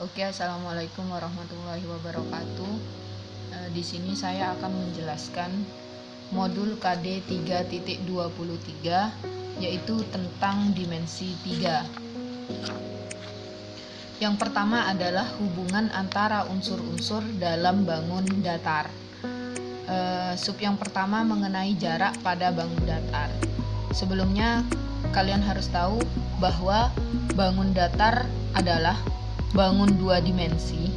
Oke, assalamualaikum warahmatullahi wabarakatuh. Di sini saya akan menjelaskan modul KD 3.23 yaitu tentang dimensi 3. Yang pertama adalah hubungan antara unsur-unsur dalam bangun datar. Sub yang pertama mengenai jarak pada bangun datar. Sebelumnya kalian harus tahu bahwa bangun datar adalah bangun dua dimensi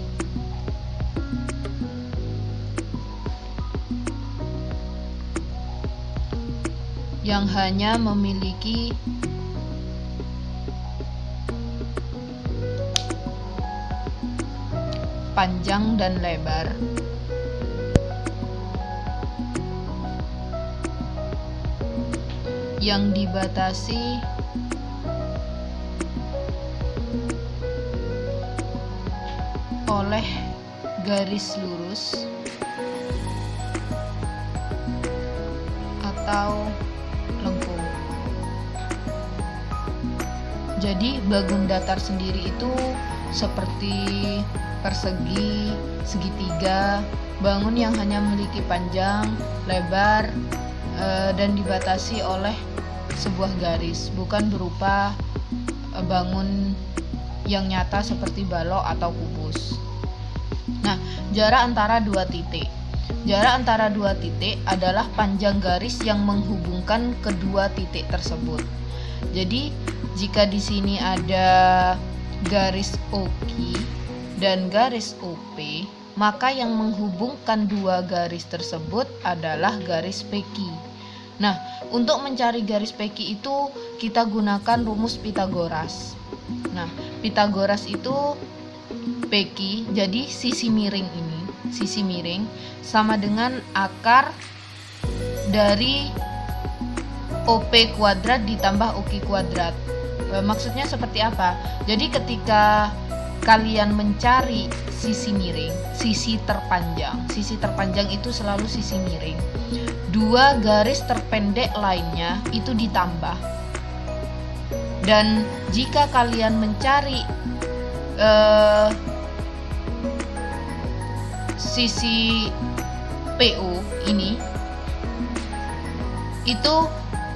yang hanya memiliki panjang dan lebar yang dibatasi oleh garis lurus atau lengkung. Jadi bangun datar sendiri itu seperti persegi, segitiga, bangun yang hanya memiliki panjang, lebar, dan dibatasi oleh sebuah garis, bukan berupa bangun yang nyata seperti balok atau kubus. Nah, jarak antara dua titik. Jarak antara dua titik adalah panjang garis yang menghubungkan kedua titik tersebut. Jadi, jika di sini ada garis OQ dan garis OP, maka yang menghubungkan dua garis tersebut adalah garis PQ. Nah, untuk mencari garis PQ itu kita gunakan rumus Pythagoras. Nah, Pythagoras itu PQ, jadi sisi miring ini, sisi miring sama dengan akar dari OP kuadrat ditambah OQ kuadrat. Maksudnya seperti apa? Jadi ketika kalian mencari sisi miring, sisi terpanjang itu selalu sisi miring. Dua garis terpendek lainnya itu ditambah. Dan jika kalian mencari sisi PO ini, itu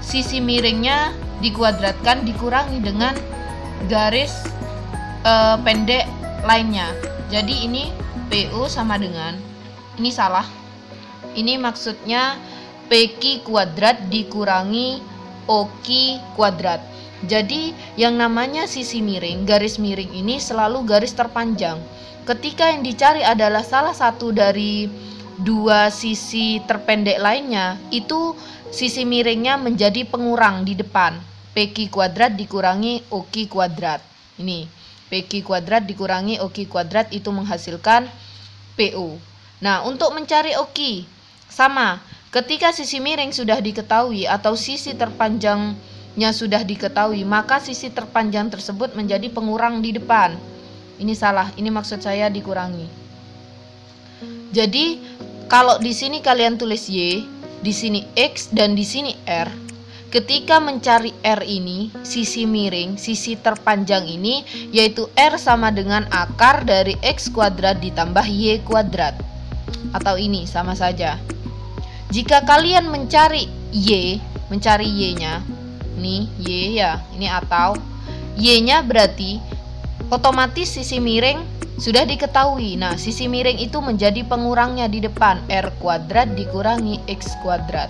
sisi miringnya dikuadratkan dikurangi dengan garis pendek lainnya. Jadi ini PO sama dengan, ini salah, ini maksudnya PQ kuadrat dikurangi OQ kuadrat. Jadi yang namanya sisi miring, garis miring ini selalu garis terpanjang. Ketika yang dicari adalah salah satu dari dua sisi terpendek lainnya, itu sisi miringnya menjadi pengurang di depan. PQ kuadrat dikurangi OQ kuadrat. Ini PQ kuadrat dikurangi OQ kuadrat itu menghasilkan PO. Nah, untuk mencari OQ sama, ketika sisi miring sudah diketahui atau sisi terpanjangnya sudah diketahui, maka sisi terpanjang tersebut menjadi pengurang di depan. Ini salah, ini maksud saya dikurangi. Jadi kalau di sini kalian tulis Y, di sini X dan di sini R. Ketika mencari R ini, sisi miring, sisi terpanjang ini, yaitu R sama dengan akar dari X kuadrat ditambah Y kuadrat. Atau ini sama saja. Jika kalian mencari Y, mencari Y-nya, ini Y ya, ini atau Y-nya berarti otomatis sisi miring sudah diketahui. Nah, sisi miring itu menjadi pengurangnya di depan, R kuadrat dikurangi X kuadrat.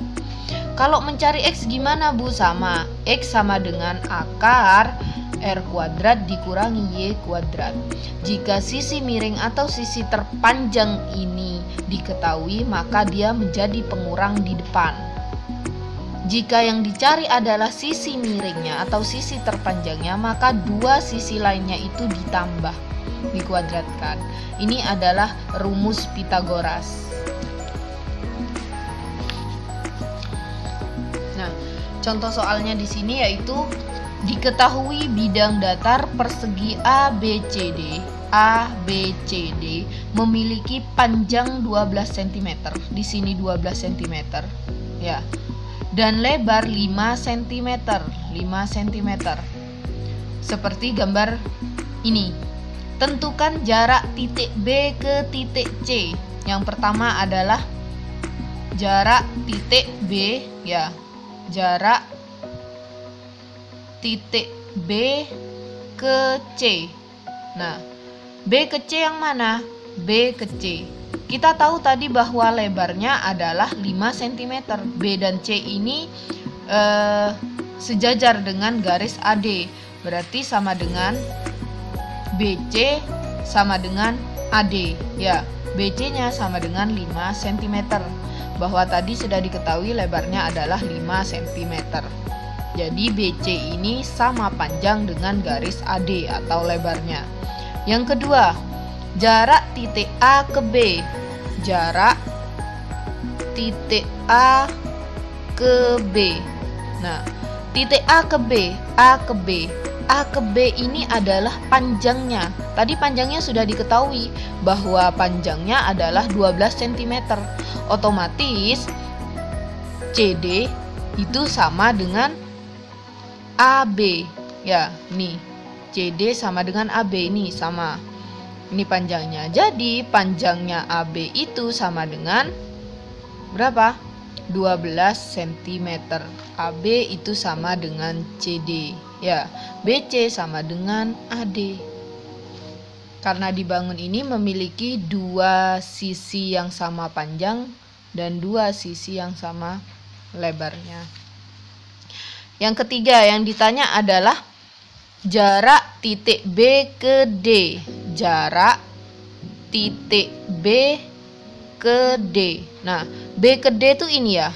Kalau mencari X gimana, Bu? Sama, X sama dengan akar R kuadrat dikurangi Y kuadrat. Jika sisi miring atau sisi terpanjang ini diketahui, maka dia menjadi pengurang di depan. Jika yang dicari adalah sisi miringnya atau sisi terpanjangnya, maka dua sisi lainnya itu ditambah, dikuadratkan. Ini adalah rumus Pythagoras. Nah, contoh soalnya di sini yaitu diketahui bidang datar persegi ABCD memiliki panjang 12 cm. Di sini 12 cm. Ya. Dan lebar 5 cm. Seperti gambar ini. Tentukan jarak titik B ke titik C. Yang pertama adalah jarak titik B, ya. Jarak titik B ke C. Nah, B ke C yang mana? B ke C. Kita tahu tadi bahwa lebarnya adalah 5 cm. B dan C ini sejajar dengan garis AD. Berarti sama dengan BC sama dengan AD, ya. BC-nya sama dengan 5 cm. Bahwa tadi sudah diketahui lebarnya adalah 5 cm. Jadi BC ini sama panjang dengan garis AD atau lebarnya. Yang kedua, jarak titik A ke B. Jarak titik A ke B. Nah, titik A ke B, A ke B. A ke B ini adalah panjangnya. Tadi panjangnya sudah diketahui bahwa panjangnya adalah 12 cm. Otomatis CD itu sama dengan AB. Ya, nih. CD sama dengan AB, ini sama. Ini panjangnya. Jadi panjangnya AB itu sama dengan berapa? 12 cm. AB itu sama dengan CD. Ya, BC sama dengan AD. Karena dibangun ini memiliki dua sisi yang sama panjang dan dua sisi yang sama lebarnya. Yang ketiga yang ditanya adalah jarak titik B ke D. Jarak titik B ke D. Nah, B ke D itu ini ya.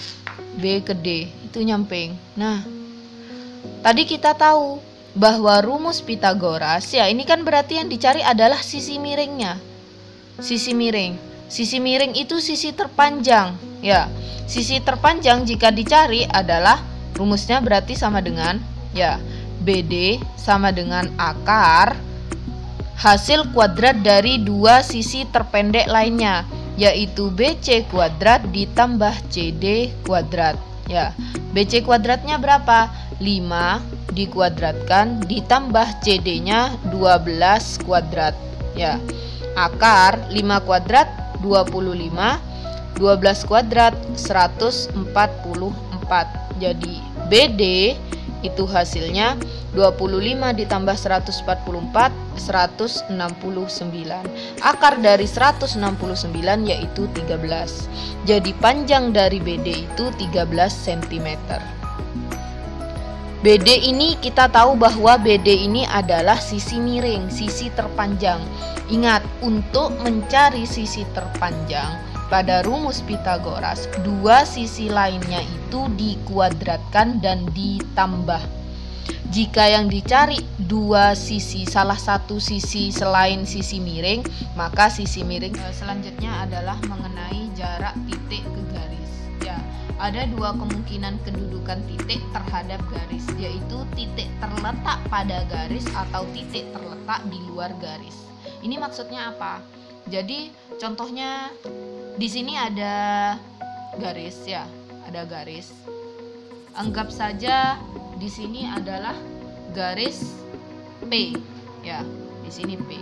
B ke D itu nyamping. Nah, tadi kita tahu bahwa rumus Pitagoras, ya ini kan berarti yang dicari adalah sisi miringnya. Sisi miring. Sisi miring itu sisi terpanjang. Ya, sisi terpanjang jika dicari adalah rumusnya berarti sama dengan, ya, BD sama dengan akar hasil kuadrat dari dua sisi terpendek lainnya, yaitu BC kuadrat ditambah CD kuadrat. Ya, BC kuadratnya berapa? 5 dikuadratkan ditambah CD-nya 12 kuadrat. Ya, akar 5 kuadrat 25, 12 kuadrat 144. Jadi BD itu hasilnya 25 ditambah 144, 169. Akar dari 169 yaitu 13. Jadi panjang dari BD itu 13 cm. BD ini kita tahu bahwa BD ini adalah sisi miring, sisi terpanjang. Ingat, untuk mencari sisi terpanjang pada rumus Pitagoras, dua sisi lainnya itu dikuadratkan dan ditambah. Jika yang dicari dua sisi, salah satu sisi selain sisi miring, maka sisi miring selanjutnya adalah mengenai jarak titik ke garis. Ya, ada dua kemungkinan kedudukan titik terhadap garis, yaitu titik terletak pada garis atau titik terletak di luar garis. Ini maksudnya apa? Jadi contohnya di sini ada garis, ya, ada garis. Anggap saja di sini adalah garis P, ya, di sini P.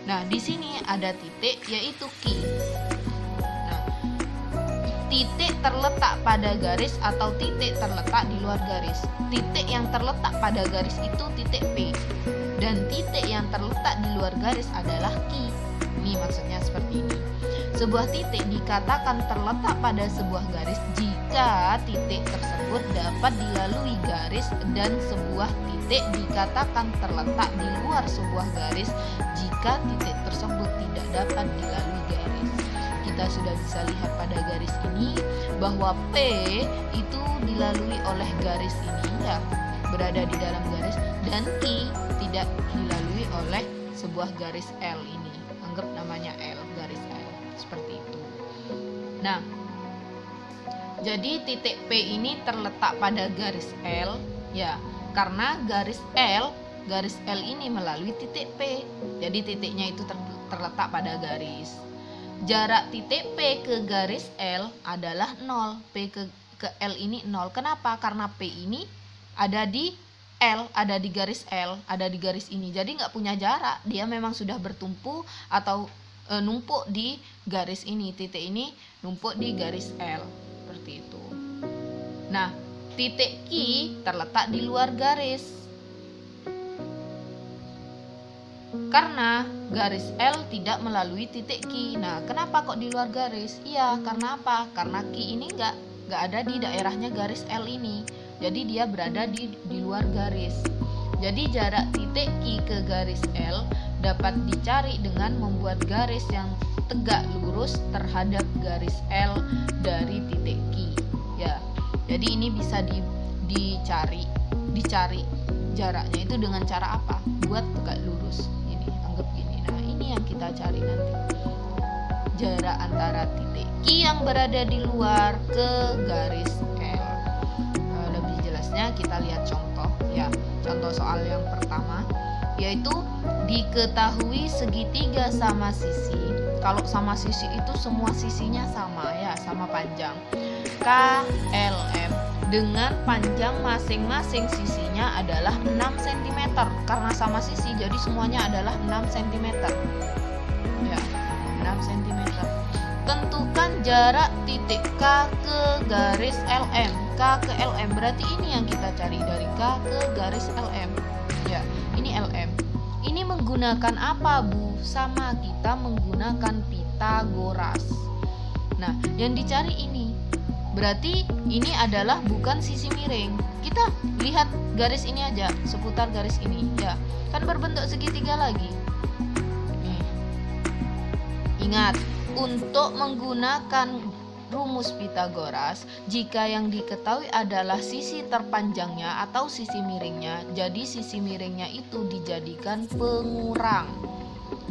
Nah, di sini ada titik yaitu Q. Nah, titik terletak pada garis atau titik terletak di luar garis. Titik yang terletak pada garis itu titik P, dan titik yang terletak di luar garis adalah Q. Ini maksudnya seperti ini. Sebuah titik dikatakan terletak pada sebuah garis jika titik tersebut dapat dilalui garis, dan sebuah titik dikatakan terletak di luar sebuah garis jika titik tersebut tidak dapat dilalui garis. Kita sudah bisa lihat pada garis ini bahwa P itu dilalui oleh garis ini, ya, berada di dalam garis, dan Q tidak dilalui oleh sebuah garis L ini. Anggap namanya L, garis L, seperti itu. Nah, jadi titik P ini terletak pada garis L, ya, karena garis L ini melalui titik P. Jadi titiknya itu terletak pada garis. Jarak titik P ke garis L adalah 0. P ke L ini 0. Kenapa? Karena P ini ada di L, ada di garis L, ada di garis ini. Jadi nggak punya jarak, dia memang sudah bertumpu atau numpuk di garis ini. Titik ini numpuk di garis L, seperti itu. Nah, titik Q terletak di luar garis. Karena garis L tidak melalui titik Q. Nah, kenapa kok di luar garis? Iya, karena apa? Karena Q ini nggak ada di daerahnya garis L ini. Jadi dia berada di luar garis. Jadi jarak titik Q ke garis L dapat dicari dengan membuat garis yang tegak lurus terhadap garis L dari titik Q. Ya, jadi ini bisa dicari jaraknya itu dengan cara apa? Buat tegak lurus. Ini anggap gini. Nah, ini yang kita cari nanti. Jarak antara titik Q yang berada di luar ke garis L. Lebih jelasnya kita lihat contoh ya. Contoh soal yang pertama yaitu diketahui segitiga sama sisi. Kalau sama sisi itu semua sisinya sama ya, sama panjang. KLM dengan panjang masing-masing sisinya adalah 6 cm. Karena sama sisi jadi semuanya adalah 6 cm. Ya, 6 cm. Tentukan jarak titik K ke garis LM. K ke LM berarti ini yang kita cari, dari K ke garis LM. Ya, ini LM. Ini menggunakan apa, Bu? Sama, kita menggunakan Pitagoras. Nah, yang dicari ini berarti ini adalah bukan sisi miring. Kita lihat garis ini aja, seputar garis ini ya. Kan berbentuk segitiga lagi. Nih. Ingat, untuk menggunakan rumus Pitagoras, jika yang diketahui adalah sisi terpanjangnya atau sisi miringnya, jadi sisi miringnya itu dijadikan pengurang.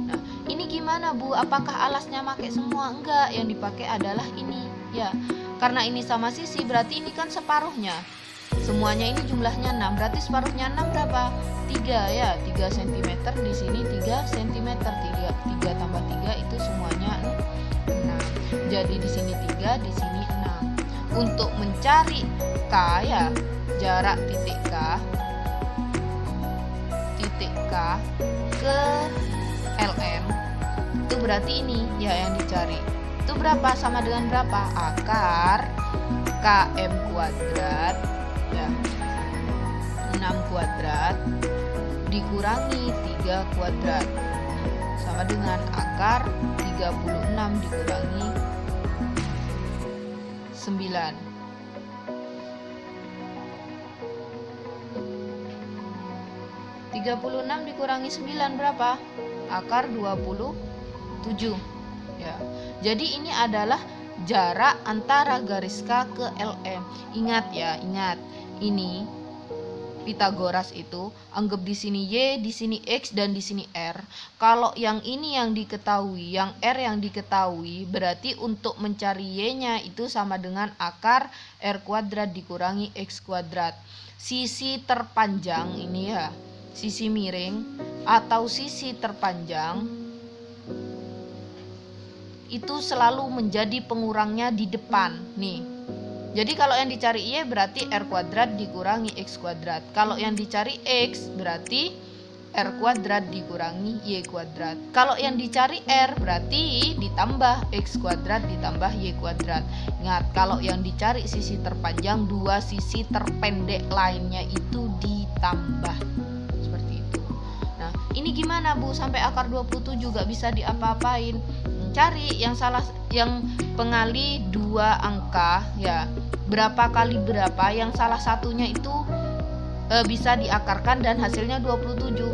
Nah, ini gimana, Bu? Apakah alasnya pakai semua? Enggak, yang dipakai adalah ini. Ya, karena ini sama sisi, berarti ini kan separuhnya. Semuanya ini jumlahnya 6, berarti separuhnya 6 berapa? 3 ya, 3 cm di sini 3 cm. 3 tambah 3 itu semuanya 6. Jadi di sini 3, di sini 6. Untuk mencari K ya, jarak titik K ke LM itu berarti ini ya yang dicari. Itu berapa? Sama dengan berapa? Akar KM kuadrat ya, 6 kuadrat dikurangi 3 kuadrat sama dengan akar 36 dikurangi 9. 36 dikurangi 9 berapa? Akar 27. Ya. Jadi ini adalah jarak antara garis K ke LM. Ingat ya, ingat. Ini Pitagoras itu anggap di sini Y, di sini X dan di sini R. Kalau yang ini yang diketahui, yang R yang diketahui, berarti untuk mencari Y-nya itu sama dengan akar R kuadrat dikurangi X kuadrat. Sisi terpanjang ini ya, sisi miring atau sisi terpanjang itu selalu menjadi pengurangnya di depan nih. Jadi kalau yang dicari Y berarti R kuadrat dikurangi X kuadrat. Kalau yang dicari X berarti R kuadrat dikurangi Y kuadrat. Kalau yang dicari R berarti ditambah X kuadrat ditambah Y kuadrat. Ingat, kalau yang dicari sisi terpanjang, dua sisi terpendek lainnya itu ditambah. Seperti itu. Nah, ini gimana, Bu? Sampai akar 27 juga bisa diapa-apain. Cari yang pengali dua angka ya, berapa kali berapa, yang salah satunya itu bisa diakarkan dan hasilnya 27. 9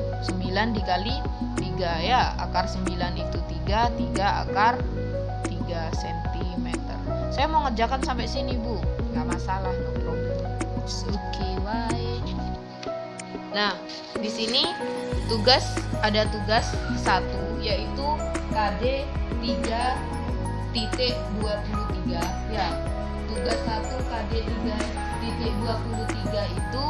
dikali 3 ya, akar 9 itu 3 akar 3 cm. Saya mau ngerjakan sampai sini, Bu, nggak masalah, no problem. Oke, why? Nah, di sini ada tugas 1 yaitu KD 3.23 ya. Tugas 1 KD 3.23 itu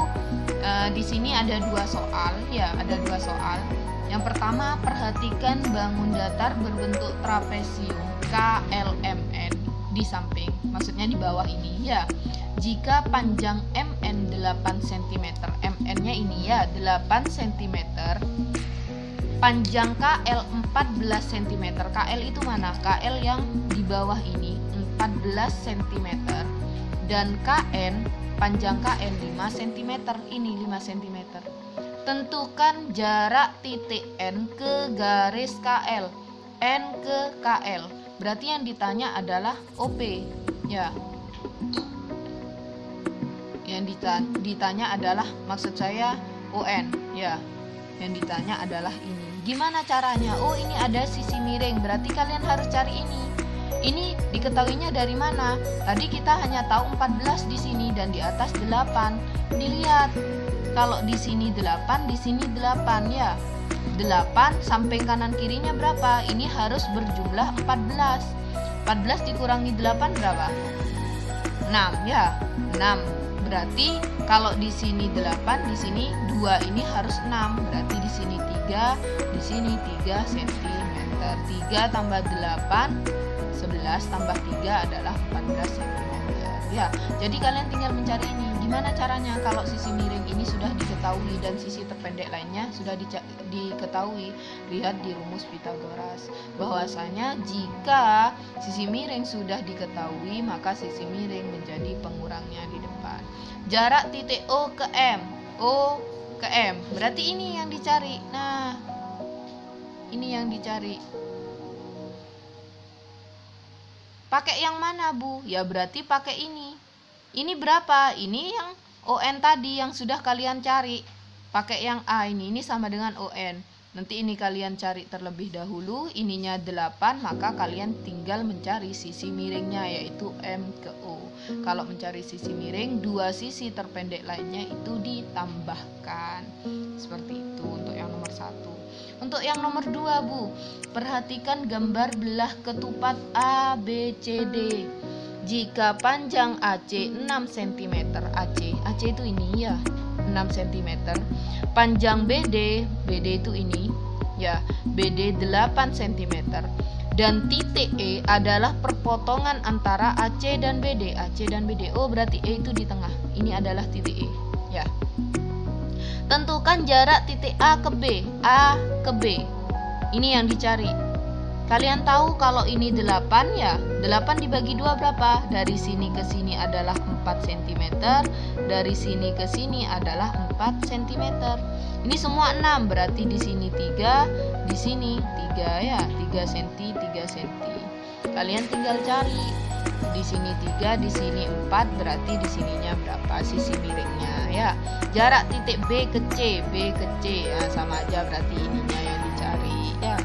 di sini ada 2 soal ya, ada 2 soal. Yang pertama, perhatikan bangun datar berbentuk trapesium KLMN di samping, maksudnya di bawah ini ya. Jika panjang MN MN 8 cm. MN-nya ini ya 8 cm. Panjang KL 14 cm. KL itu mana? KL yang di bawah ini 14 cm. Dan KN, panjang KN 5 cm. Ini 5 cm. Tentukan jarak titik N ke garis KL. N ke KL. Berarti yang ditanya adalah OP. Ya. Yang ditanya adalah, maksud saya ON. Ya. Yang ditanya adalah ini. Gimana caranya? Oh, ini ada sisi miring. Berarti kalian harus cari ini. Ini diketahuinya dari mana? Tadi kita hanya tahu 14 di sini dan di atas 8. Dilihat. Kalau di sini 8, di sini 8 ya. 8 samping kanan kirinya berapa? Ini harus berjumlah 14. 14 dikurangi 8 berapa? 6 ya. 6. Berarti kalau di sini 8, di sini 2, ini harus 6. Berarti di sini 3, di sini 3 cm. 3 tambah 8, 11 tambah 3 adalah 14 cm. Ya, jadi kalian tinggal mencari ini. Gimana caranya? Kalau sisi miring ini sudah diketahui dan sisi terpendek lainnya sudah diketahui. Lihat di rumus Pythagoras. Bahwasanya jika sisi miring sudah diketahui, maka sisi miring menjadi pengurangnya di depan. Jarak titik O ke M. O ke M. Berarti ini yang dicari. Nah, ini yang dicari. Pakai yang mana, Bu? Ya berarti pakai ini. Ini berapa? Ini yang ON tadi yang sudah kalian cari. Pakai yang A ini sama dengan ON. Nanti ini kalian cari terlebih dahulu. Ininya 8, maka kalian tinggal mencari sisi miringnya, yaitu M ke O. Kalau mencari sisi miring, 2 sisi terpendek lainnya itu ditambahkan. Seperti itu untuk yang nomor 1. Untuk yang nomor 2, Bu, perhatikan gambar belah ketupat ABCD. Jika panjang AC 6 cm, AC itu ini ya, 6 cm. Panjang BD itu ini ya, BD 8 cm. Dan titik E adalah perpotongan antara AC dan BD. AC dan BD. Oh, berarti E itu di tengah. Ini adalah titik E ya. Tentukan jarak titik A ke B. A ke B. Ini yang dicari. Kalian tahu kalau ini 8 ya. 8 dibagi 2 berapa? Dari sini ke sini adalah 4 cm. Dari sini ke sini adalah 4 cm. Ini semua 6. Berarti di sini 3, di sini 3 ya. 3 cm, 3 cm. Kalian tinggal cari. Di sini 3, di sini 4, berarti di sininya berapa sisi miringnya ya. Jarak titik B ke C, B ke C ya, sama aja berarti ininya yang dicari ya.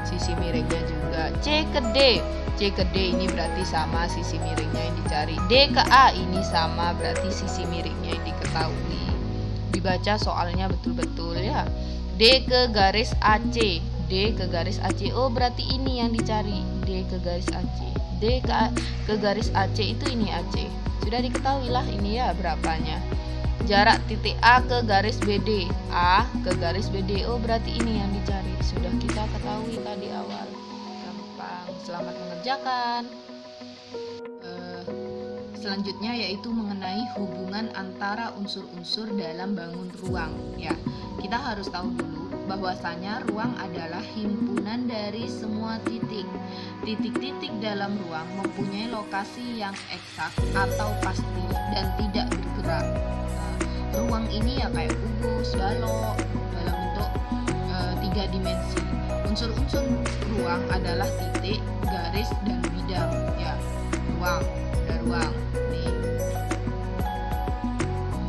Sisi miringnya juga. C ke D, C ke D ini berarti sama sisi miringnya yang dicari. D ke A ini sama, berarti sisi miringnya yang diketahui. Dibaca soalnya betul-betul ya. D ke garis AC, D ke garis AC. Oh, berarti ini yang dicari. D ke garis AC. D ke garis AC itu ini AC. Sudah diketahui lah ini ya berapanya. Jarak titik A ke garis BD. A ke garis BD. Oh, berarti ini yang dicari. Sudah kita ketahui tadi awal. Gampang. Selamat mengerjakan. Selanjutnya yaitu mengenai hubungan antara unsur-unsur dalam bangun ruang. Ya, kita harus tahu dulu bahwasanya ruang adalah himpunan dari semua titik. Titik-titik dalam ruang mempunyai lokasi yang eksak atau pasti dan tidak bergerak. Ruang ini ya kayak kubus, balok dalam bentuk 3 dimensi. Unsur-unsur ruang adalah titik, garis, dan bidang. Ya, ruang, ada ruang.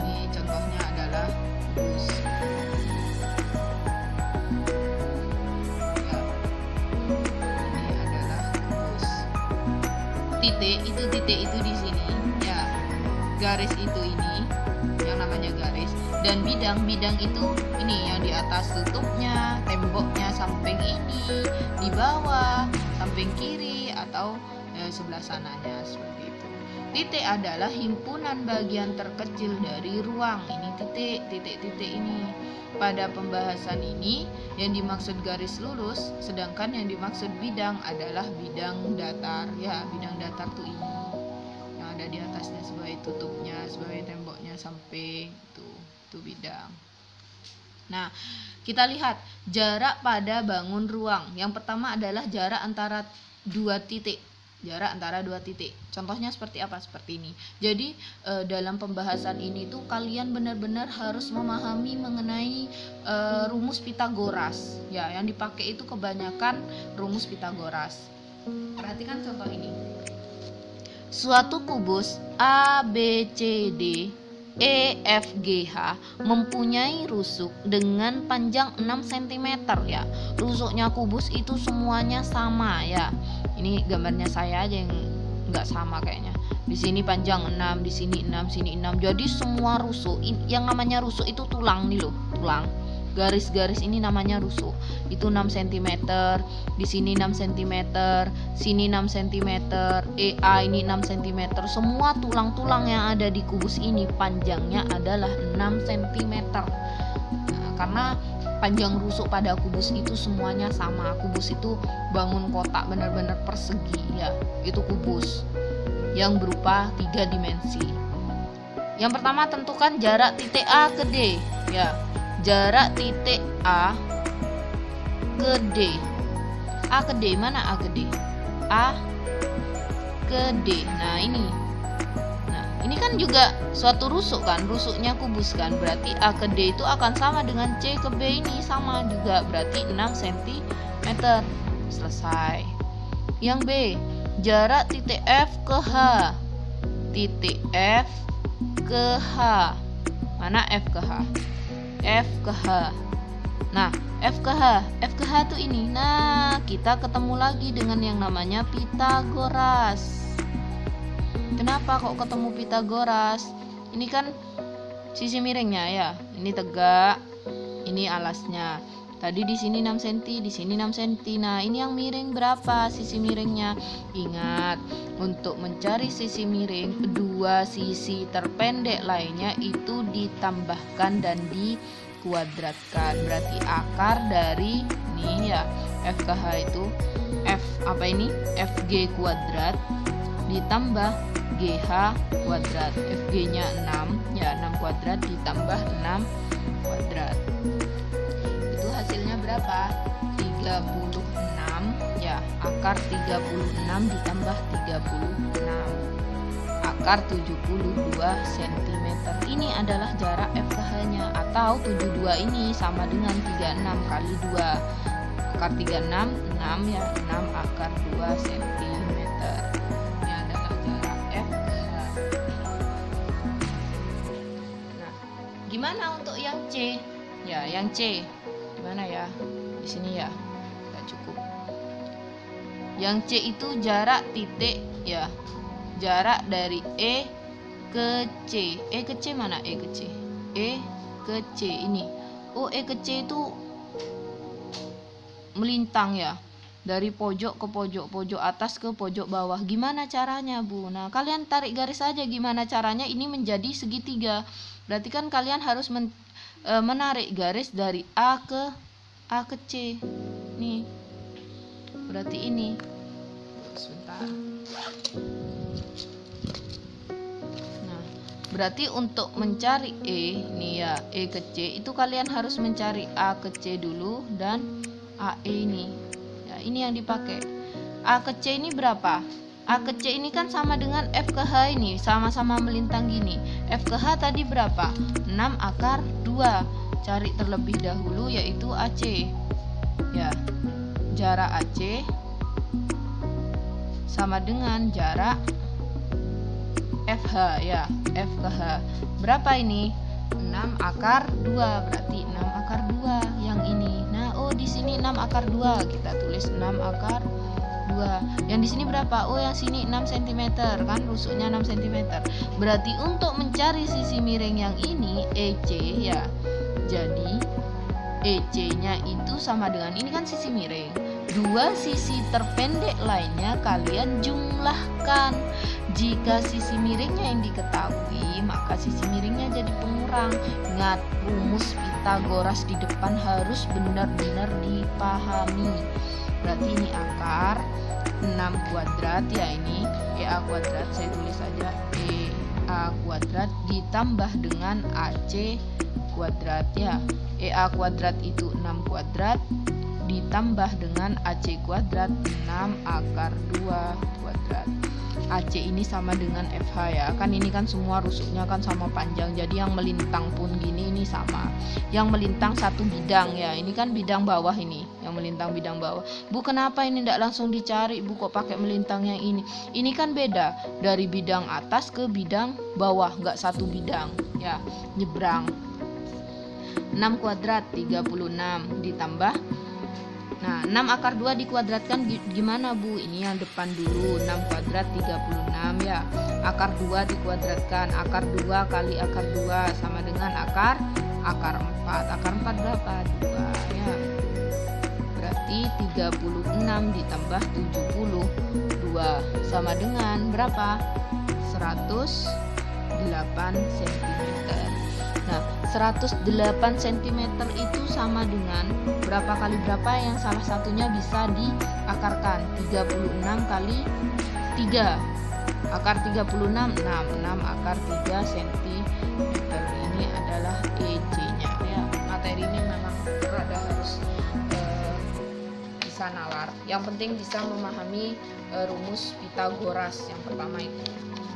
Ini contohnya adalah kubus. Ya, ini adalah kubus. Titik itu di sini. Ya, garis itu ini yang namanya garis, dan bidang itu ini yang di atas tutupnya, temboknya, samping ini, di bawah, samping kiri atau sebelah sananya, seperti itu. Titik adalah himpunan bagian terkecil dari ruang. Ini titik ini. Pada pembahasan ini yang dimaksud garis lurus, sedangkan yang dimaksud bidang adalah bidang datar. Ya, bidang datar tuh ini yang ada di atas atasnya sebagai tutupnya, sebagai temboknya samping, itu bidang. Nah, kita lihat jarak pada bangun ruang. Yang pertama adalah jarak antara dua titik. Jarak antara dua titik. Contohnya seperti apa? Seperti ini. Jadi dalam pembahasan ini tuh kalian benar-benar harus memahami mengenai rumus Pitagoras. Ya, yang dipakai itu kebanyakan rumus Pitagoras. Perhatikan contoh ini. Suatu kubus A, B, C, D, E, F, G, H mempunyai rusuk dengan panjang 6 cm ya. Rusuknya kubus itu semuanya sama ya. Ini gambarnya saya aja yang nggak sama kayaknya. Di sini panjang 6, di sini 6, sini 6. Jadi semua rusuk, yang namanya rusuk itu tulang nih loh, tulang. Garis-garis ini namanya rusuk. Itu 6 cm, di sini 6 cm, sini 6 cm, EA ini 6 cm. Semua tulang-tulang yang ada di kubus ini panjangnya adalah 6 cm. Nah, karena panjang rusuk pada kubus itu semuanya sama. Kubus itu bangun kotak benar-benar persegi ya. Itu kubus yang berupa 3 dimensi. Yang pertama tentukan jarak titik A ke D ya. Jarak titik A ke D. A ke D, mana A ke D? A ke D. Nah, ini. Nah, ini kan juga suatu rusuk kan, rusuknya kubus kan. Berarti A ke D itu akan sama dengan C ke B ini, sama juga, berarti 6 cm. Selesai. Yang B, jarak titik F ke H. Titik F ke H. Mana F ke H? F ke H. Nah, F ke H tuh ini. Nah, kita ketemu lagi dengan yang namanya Pitagoras. Kenapa kok ketemu Pitagoras? Ini kan sisi miringnya ya. Ini tegak, ini alasnya. Tadi di sini 6 cm, di sini 6 cm. Nah, ini yang miring berapa sisi miringnya? Ingat, untuk mencari sisi miring, dua sisi terpendek lainnya itu ditambahkan dan dikuadratkan. Berarti akar dari ini ya, FKH itu F apa ini? FG kuadrat ditambah GH kuadrat. FG-nya 6 ya, 6 kuadrat ditambah 6 kuadrat. Hasilnya berapa? 36 ya. Akar 36 ditambah 36, akar 72 cm. Ini adalah jarak FKH nya, atau 72 ini sama dengan 36 kali 2. Akar 36 6 ya, 6 akar 2 cm. Ini adalah jarak FKH. Nah, gimana untuk yang C? Ya, yang C mana ya? Di sini ya, nggak cukup. Yang C itu jarak titik ya, jarak dari E ke C. E ke C mana? E ke C. E ke C ini. Oh, E ke C itu melintang ya, dari pojok ke pojok, pojok atas ke pojok bawah. Gimana caranya, Bu? Nah, kalian tarik garis aja gimana caranya ini menjadi segitiga. Berarti kan kalian harus menarik garis dari A ke C. Nih. Berarti ini. Sebentar. Nah, berarti untuk mencari E, nih ya, E ke C itu kalian harus mencari A ke C dulu dan AE ini. Ya, ini yang dipakai. A ke C ini berapa? A ke C ini kan sama dengan F ke H ini, sama-sama melintang gini. F ke H tadi berapa? 6 akar 2. Cari terlebih dahulu yaitu AC. Ya. Jarak AC sama dengan jarak FH ya, F ke H. Berapa ini? 6 akar 2, berarti 6 akar 2 yang ini. Nah, oh di sini 6 akar 2. Kita tulis 6 akar 2. Yang di sini berapa? Oh, yang sini 6 cm kan, rusuknya 6 cm. Berarti untuk mencari sisi miring yang ini EC ya. Jadi EC-nya itu sama dengan ini kan sisi miring. Dua sisi terpendek lainnya kalian jumlahkan. Jika sisi miringnya yang diketahui, maka sisi miringnya jadi pengurang. Ingat, rumus Pitagoras di depan harus benar-benar dipahami. Berarti ini akar 6 kuadrat ya, ini EA kuadrat, saya tulis saja E EA kuadrat ditambah dengan AC kuadrat ya. EA kuadrat itu 6 kuadrat ditambah dengan AC kuadrat 6 akar 2 kuadrat. AC ini sama dengan FH ya, kan ini kan semua rusuknya kan sama panjang, jadi yang melintang pun gini ini sama. Yang melintang satu bidang ya, ini kan bidang bawah, ini yang melintang bidang bawah. Bu, kenapa ini tidak langsung dicari Bu, kok pakai melintang yang ini? Ini kan beda dari bidang atas ke bidang bawah, nggak satu bidang ya, nyebrang. 6 kuadrat 36 ditambah, nah 6 akar 2 dikuadratkan gimana Bu? Ini yang depan dulu, 6 kuadrat 36 ya. Akar 2 dikuadratkan, akar 2 kali akar 2 sama dengan akar 4. Akar 4 berapa? 2 ya. Berarti 36 ditambah 72 sama dengan berapa? 108 cm. Nah, 108 cm itu sama dengan berapa kali berapa, yang salah satunya bisa diakarkan. 36 kali 3. Akar 36, 6 akar 3 cm. Ini adalah EC-nya ya. Materi ini memang rada harus bisa nalar. Yang penting bisa memahami rumus Pitagoras yang pertama itu.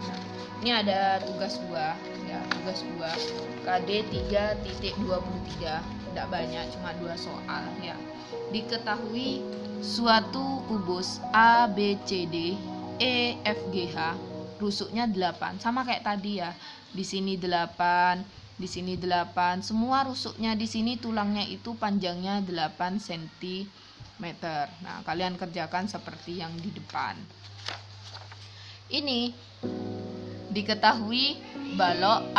Nah, ini ada tugas 2 ya, tugas 2 KD 3.23, tidak banyak, cuma 2 soal ya. Diketahui suatu kubus ABCD EFGH rusuknya 8, sama kayak tadi ya. Di sini 8, di sini 8, semua rusuknya di sini tulangnya itu panjangnya 8 cm. Nah, kalian kerjakan seperti yang di depan. Ini diketahui balok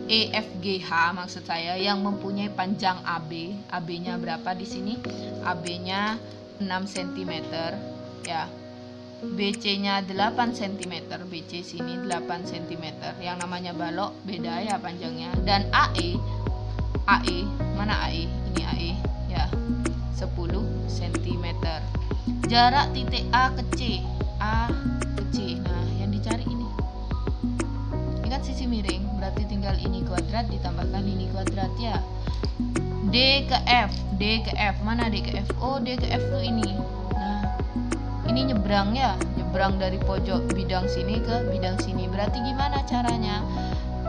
EFGH maksud saya yang mempunyai panjang AB. AB-nya berapa di sini? AB-nya 6 cm ya. BC-nya 8 cm. BC sini 8 cm. Yang namanya balok beda ya panjangnya. Dan AE mana AE? Ini AE ya. 10 cm. Jarak titik A ke C. Nah, yang dicari ini kan sisi miring, berarti tinggal ini kuadrat ditambahkan ini kuadrat ya. D ke F, mana D ke F? Oh, D ke F tuh ini. Nah, ini nyebrang ya, nyebrang dari pojok bidang sini ke bidang sini. Berarti gimana caranya?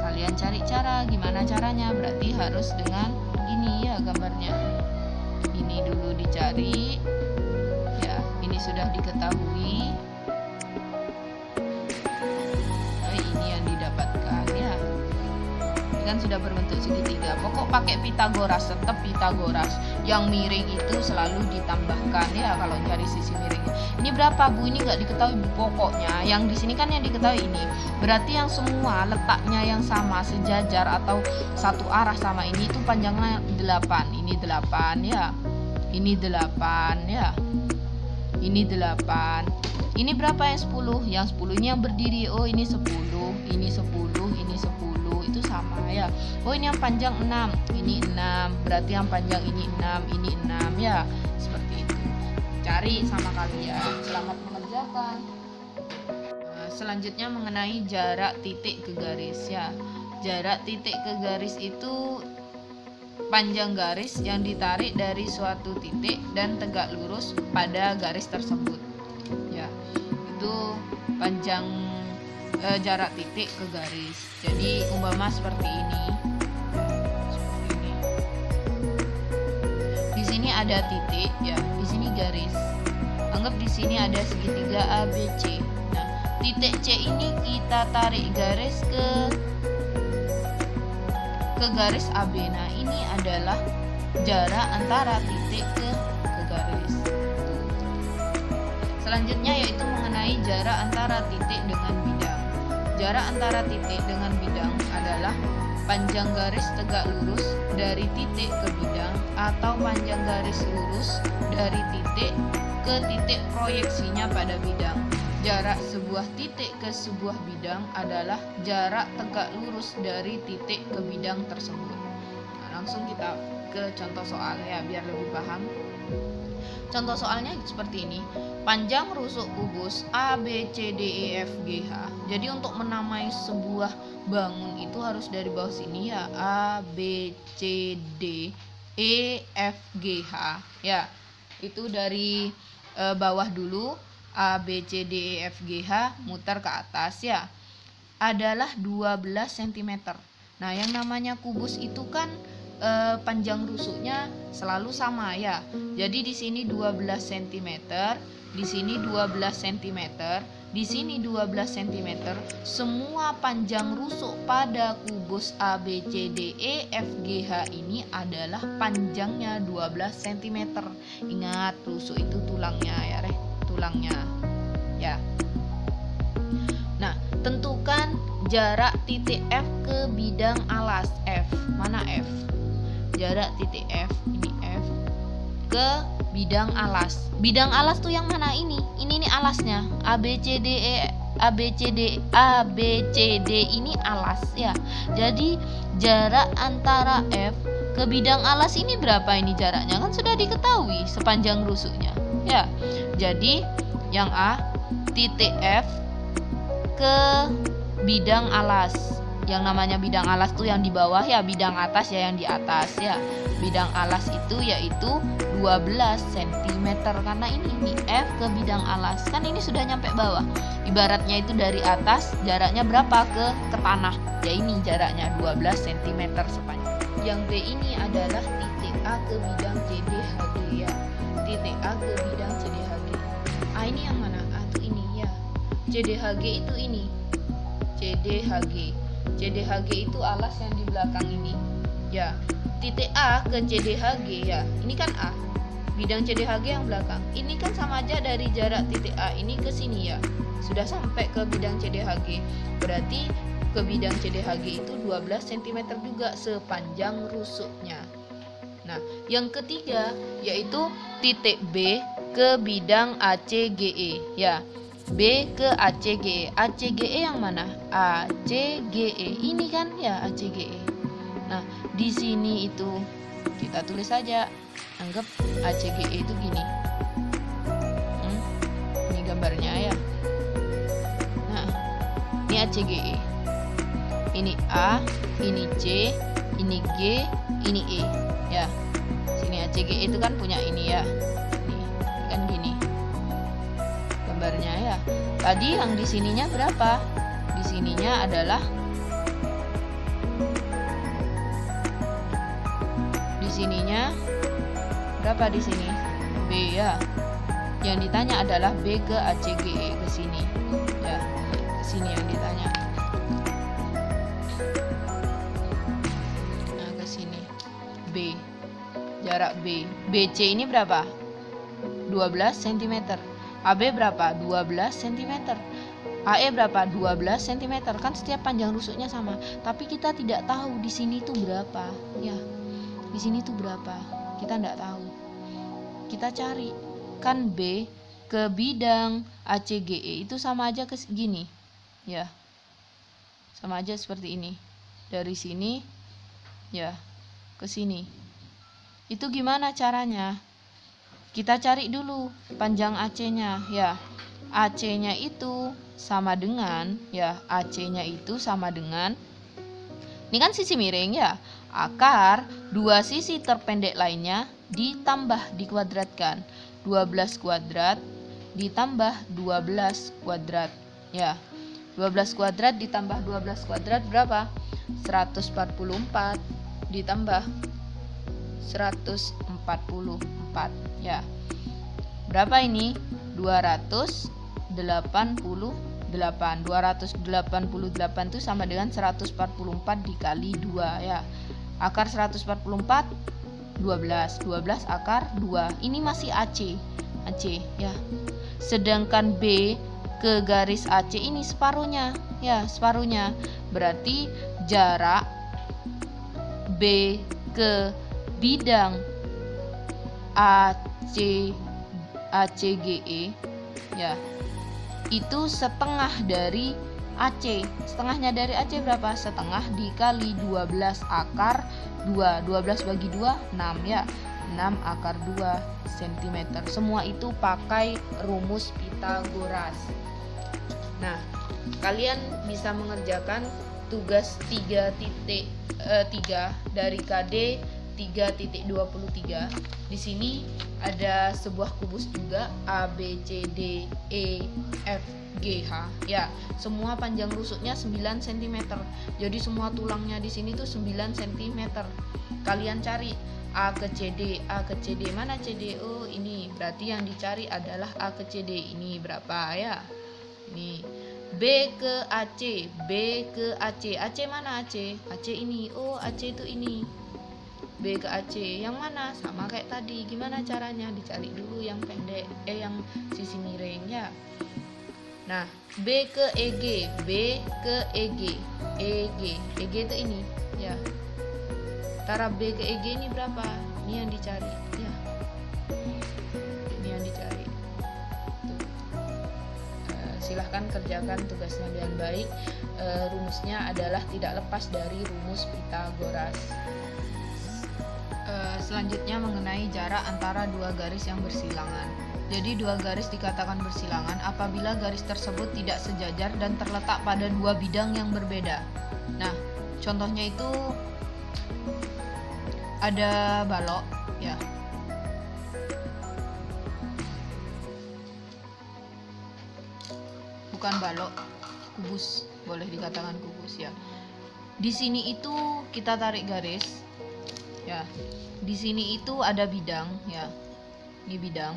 Kalian cari cara, gimana caranya? Berarti harus dengan ini ya gambarnya. Ini dulu dicari ya, ini sudah diketahui. Kan sudah berbentuk segitiga. Pokok pakai Pitagoras, tetap Pitagoras. Yang miring itu selalu ditambahkan ya kalau cari sisi miringnya. Ini berapa Bu? Ini nggak diketahui Bu pokoknya. Yang di sini kan yang diketahui ini. Berarti yang semua letaknya yang sama, sejajar atau satu arah sama ini itu panjangnya 8. Ini 8 ya. Ini 8 ya. Ini 8. Ini berapa yang 10? Yang 10 ini yang berdiri. Oh, ini 10. Ini 10, ini 10. Itu sama ya. Oh, ini yang panjang 6, ini 6, berarti yang panjang ini 6, ini 6 ya. Seperti itu. Cari sama kalian. Selamat mengerjakan. Selanjutnya mengenai jarak titik ke garis ya. Jarak titik ke garis itu panjang garis yang ditarik dari suatu titik dan tegak lurus pada garis tersebut ya. Itu panjang jarak titik ke garis. Jadi umpama seperti ini. Di sini ada titik ya, di sini garis. Anggap di sini ada segitiga ABC. Nah, titik C ini kita tarik garis ke garis AB. Nah, ini adalah jarak antara titik ke garis. Selanjutnya yaitu mengenai jarak antara titik dengan bidang. Jarak antara titik dengan bidang adalah panjang garis tegak lurus dari titik ke bidang atau panjang garis lurus dari titik ke titik proyeksinya pada bidang. Jarak sebuah titik ke sebuah bidang adalah jarak tegak lurus dari titik ke bidang tersebut. Nah, langsung kita ke contoh soal ya biar lebih paham. Contoh soalnya seperti ini. Panjang rusuk kubus A, B, C, D, E, F, G, H. Jadi untuk menamai sebuah bangun itu harus dari bawah sini ya. A, B, C, D, E, F, G, H. Ya, itu dari bawah dulu. A, B, C, D, E, F, G, H, muter ke atas ya. Adalah 12 cm. Nah, yang namanya kubus itu kan panjang rusuknya selalu sama ya. Jadi di sini 12 cm, di sini 12 cm, di sini 12 cm. Semua panjang rusuk pada kubus A, B, C, D, E, F, G, H ini adalah panjangnya 12 cm. Ingat, rusuk itu tulangnya ya, tulangnya. Ya. Nah, tentukan jarak titik F ke bidang alas F. Mana F? Jarak titik F, ini F, ke bidang alas. Bidang alas tuh yang mana ini? Ini nih alasnya. A, B, C, D, E, A, B, C, D, A, B, C, D ini alas ya. Jadi jarak antara F ke bidang alas ini berapa ini jaraknya? Kan sudah diketahui sepanjang rusuknya ya. Jadi yang A, titik F ke bidang alas. Yang namanya bidang alas tuh yang di bawah ya, bidang atas ya yang di atas ya. Bidang alas itu yaitu 12 cm karena ini F ke bidang alas. Kan ini sudah nyampe bawah. Ibaratnya itu dari atas jaraknya berapa ke tanah? Ya ini jaraknya 12 cm sepanjang. Yang B ini adalah titik A ke bidang CDHG ya. Titik A ke bidang CDHG. A ini yang mana? A tuh ini ya. CDHG itu ini. CDHG. CDHG itu alas yang di belakang ini ya. Titik A ke CDHG ya, ini kan A, bidang CDHG yang belakang. Ini kan sama aja dari jarak titik A ini ke sini ya. Sudah sampai ke bidang CDHG. Berarti ke bidang CDHG itu 12 cm juga sepanjang rusuknya. Nah, yang ketiga yaitu titik B ke bidang ACGE ya. B ke ACGE. ACGE yang mana? ACGE. Ini kan ya ACGE. Nah, di sini itu kita tulis saja. Anggap ACGE itu gini. Ini gambarnya ya. Nah, ini ACGE. Ini A, ini C, ini G, ini E. Ya. Sini ACGE itu kan punya ini ya. Ini kan gini. Gambarnya ya. Tadi yang di sininya berapa? Di sininya adalah berapa di sini? B ya. Yang ditanya adalah B ke ACGE, ke sini. Ya, ke sini yang ditanya. Nah, ke sini. B. Jarak B. BC ini berapa? 12 cm. AB berapa? 12 cm. AE berapa? 12 cm. Kan setiap panjang rusuknya sama. Tapi kita tidak tahu di sini tuh berapa. Ya. Di sini tuh berapa? Kita tidak tahu. Kita cari. Kan B ke bidang ACGE itu sama aja ke gini. Ya. Sama aja seperti ini. Dari sini ya ke sini. Itu gimana caranya? Kita cari dulu panjang AC-nya ya. AC-nya itu sama dengan ya, AC-nya itu sama dengan, ini kan sisi miring ya, akar dua sisi terpendek lainnya ditambah dikuadratkan. 12 kuadrat ditambah 12 kuadrat ya. 12 kuadrat ditambah 12 kuadrat berapa? 144 ditambah 144 ya. Berapa ini? 288. 288 itu sama dengan 144 dikali 2 ya. Akar 144 12 akar 2. Ini masih AC ya. Sedangkan B ke garis AC ini separuhnya ya, separuhnya. Berarti jarak B ke bidang ACGE ya, itu setengah dari AC. Setengahnya dari AC berapa? Setengah dikali 12 akar 2. 12 bagi 2 6 ya. akar 2 cm. Semua itu pakai rumus Pythagoras. Nah, kalian bisa mengerjakan tugas 3.3 dari KD 3.23. Di sini ada sebuah kubus juga A, B, C, D, E, F, G, H. Ya, semua panjang rusuknya 9 cm. Jadi semua tulangnya di sini tuh 9 cm. Kalian cari A ke CD, A ke CD, mana CD? Oh, ini. Berarti yang dicari adalah A ke CD. Ini berapa ya? Ini. B ke AC, B ke AC. AC mana AC? AC ini. Oh, AC itu ini. B ke AC. Yang mana? Sama kayak tadi. Gimana caranya? Dicari dulu yang pendek, yang sisi miring ya. Nah, B ke EG, B ke EG, EG itu ini ya. Antara B ke EG ini berapa? Ini yang dicari ya. Ini yang dicari. Silahkan kerjakan tugasnya dengan baik. Rumusnya adalah tidak lepas dari rumus Pythagoras. Selanjutnya mengenai jarak antara dua garis yang bersilangan. Jadi dua garis dikatakan bersilangan apabila garis tersebut tidak sejajar dan terletak pada dua bidang yang berbeda. Nah, contohnya itu ada balok ya. Bukan balok, kubus, boleh dikatakan kubus ya. Di sini itu kita tarik garis ya. Di sini itu ada bidang ya. Ini bidang.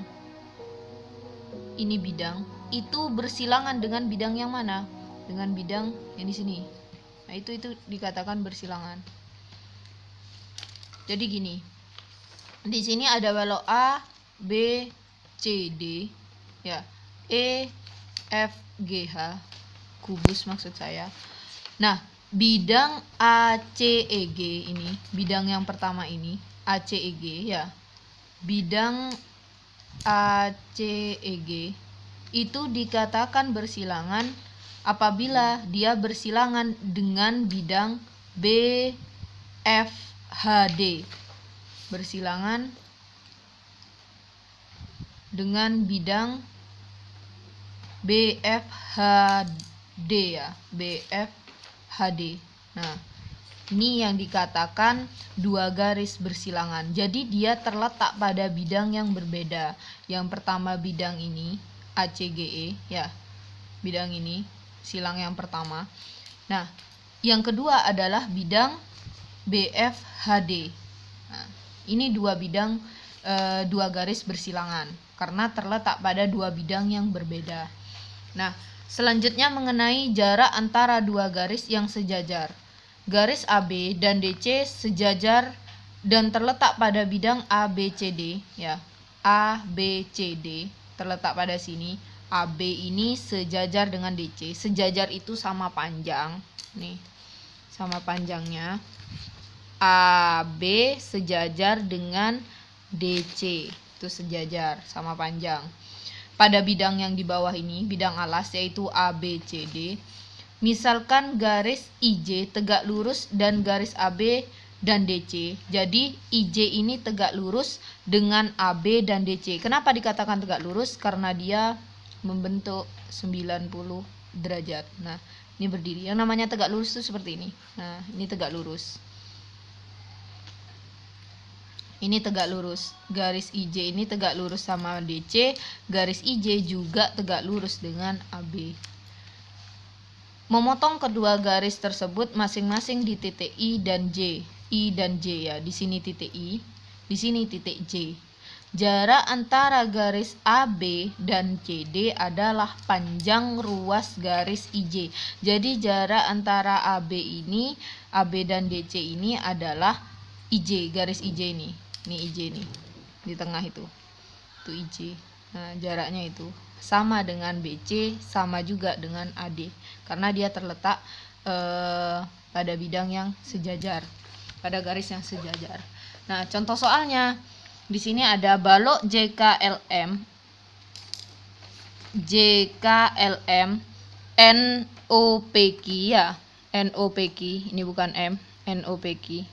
Ini bidang. Itu bersilangan dengan bidang yang mana? Dengan bidang yang di sini. Nah, itu dikatakan bersilangan. Jadi gini. Di sini ada balok A, B, C, D ya. E, F, G, H, kubus maksud saya. Nah, bidang ACEG ini, bidang yang pertama ini, ACEG ya. Bidang ACEG itu dikatakan bersilangan apabila dia bersilangan dengan bidang BFHD. Bersilangan dengan bidang BFHD ya, BFHD. Nah, ini yang dikatakan dua garis bersilangan. Jadi dia terletak pada bidang yang berbeda. Yang pertama bidang ini ACGE ya. Bidang ini silang yang pertama. Nah, yang kedua adalah bidang BFHD. Nah, ini dua bidang dua garis bersilangan karena terletak pada dua bidang yang berbeda. Nah, selanjutnya mengenai jarak antara dua garis yang sejajar. Garis AB dan DC sejajar dan terletak pada bidang ABCD ya. ABCD terletak pada sini. AB ini sejajar dengan DC. Sejajar itu sama panjang. Nih, sama panjangnya. AB sejajar dengan DC. Itu sejajar sama panjang. Pada bidang yang di bawah ini, bidang alas yaitu ABCD. Misalkan garis IJ tegak lurus dan garis AB dan DC. Jadi IJ ini tegak lurus dengan AB dan DC. Kenapa dikatakan tegak lurus? Karena dia membentuk 90 derajat. Nah, ini berdiri. Yang namanya tegak lurus itu seperti ini. Nah, ini tegak lurus. Ini tegak lurus. Garis IJ ini tegak lurus sama DC. Garis IJ juga tegak lurus dengan AB. Memotong kedua garis tersebut masing-masing di titik I dan J. I dan J ya. Di sini titik I, di sini titik J. Jarak antara garis AB dan CD adalah panjang ruas garis IJ. Jadi jarak antara AB ini, AB dan DC ini adalah IJ, garis IJ ini. Ini IJ nih. Di tengah itu. Itu IJ. Nah, jaraknya itu sama dengan BC, sama juga dengan AD. Karena dia terletak pada bidang yang sejajar, pada garis yang sejajar. Nah, contoh soalnya di sini ada balok JKLM NOPQ ya, NOPQ ini bukan M, NOPQ.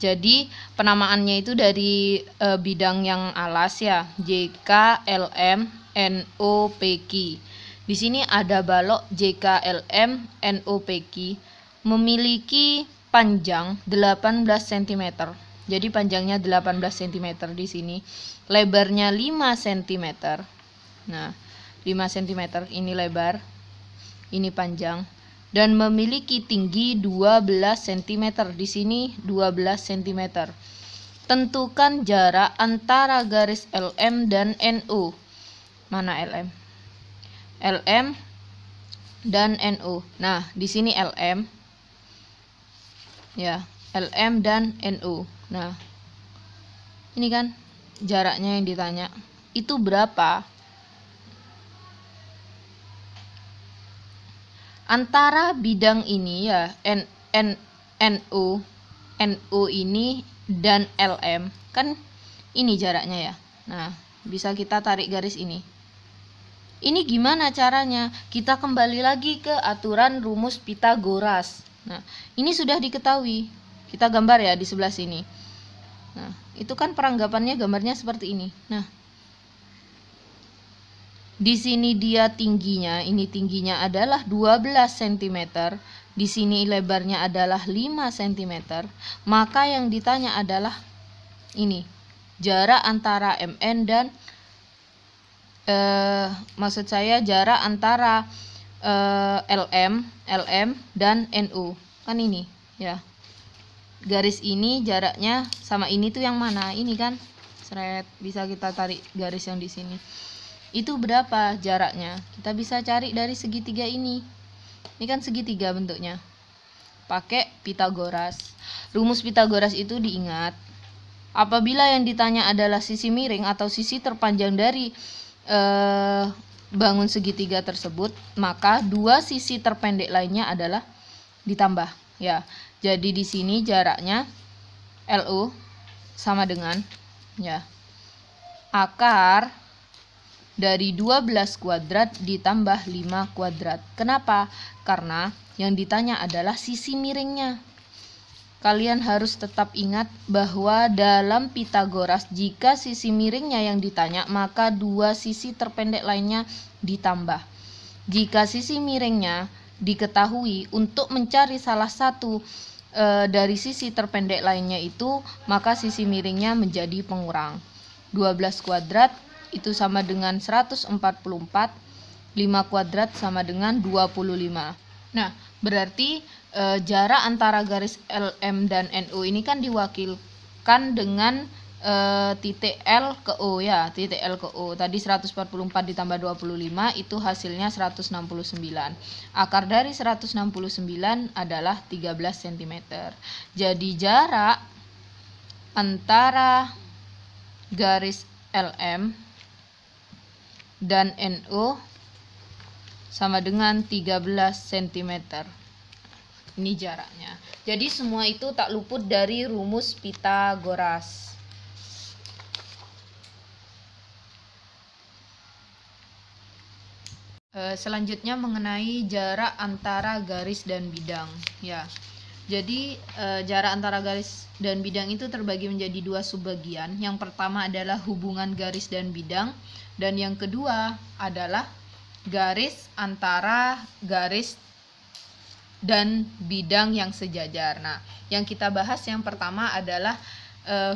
Jadi penamaannya itu dari bidang yang alas ya, JK, LM, NO, PQ. Di sini ada balok JK, LM, NO, PQ memiliki panjang 18 cm. Jadi panjangnya 18 cm di sini. Lebarnya 5 cm. Nah, 5 cm ini lebar, ini panjang. Dan memiliki tinggi 12 cm. Di sini 12 cm. Tentukan jarak antara garis LM dan NO. Mana LM? LM dan NO. Nah, di sini LM. Ya, LM dan NO. Nah, ini kan jaraknya yang ditanya. Itu berapa? Antara bidang ini ya, NO ini dan LM, kan ini jaraknya ya. Nah, bisa kita tarik garis ini. Ini gimana caranya? Kita kembali lagi ke aturan rumus Pitagoras. Nah, ini sudah diketahui. Kita gambar ya di sebelah sini. Nah, itu kan peranggapannya gambarnya seperti ini. Nah, di sini dia tingginya, ini tingginya adalah 12 cm. Di sini lebarnya adalah 5 cm. Maka yang ditanya adalah ini, jarak antara MN dan maksud saya jarak antara LM dan NO. Kan ini, ya. Garis ini jaraknya sama ini tuh yang mana? Ini kan. Seret, bisa kita tarik garis yang di sini. Itu berapa jaraknya? Kita bisa cari dari segitiga ini. Ini kan segitiga bentuknya. Pakai Pitagoras. Rumus Pitagoras itu diingat. Apabila yang ditanya adalah sisi miring atau sisi terpanjang dari bangun segitiga tersebut, maka dua sisi terpendek lainnya adalah ditambah. Ya, jadi di sini jaraknya LO sama dengan ya akar dari 12 kuadrat ditambah 5 kuadrat. Kenapa? Karena yang ditanya adalah sisi miringnya. Kalian harus tetap ingat bahwa dalam Pitagoras, jika sisi miringnya yang ditanya, maka dua sisi terpendek lainnya ditambah. Jika sisi miringnya diketahui, untuk mencari salah satu dari sisi terpendek lainnya itu, maka sisi miringnya menjadi pengurang. 12 kuadrat itu sama dengan 144, 5 kuadrat sama dengan 25. Nah, berarti jarak antara garis LM dan NO ini kan diwakilkan dengan titik L ke O ya, titik L ke O. Tadi 144 ditambah 25 itu hasilnya 169. Akar dari 169 adalah 13 cm. Jadi jarak antara garis LM dan NO sama dengan 13 cm. Ini jaraknya. Jadi semua itu tak luput dari rumus Pitagoras. Selanjutnya mengenai jarak antara garis dan bidang ya. Jadi jarak antara garis dan bidang itu terbagi menjadi dua subbagian. Yang pertama adalah hubungan garis dan bidang, dan yang kedua adalah garis antara garis dan bidang yang sejajar. Nah, yang kita bahas yang pertama adalah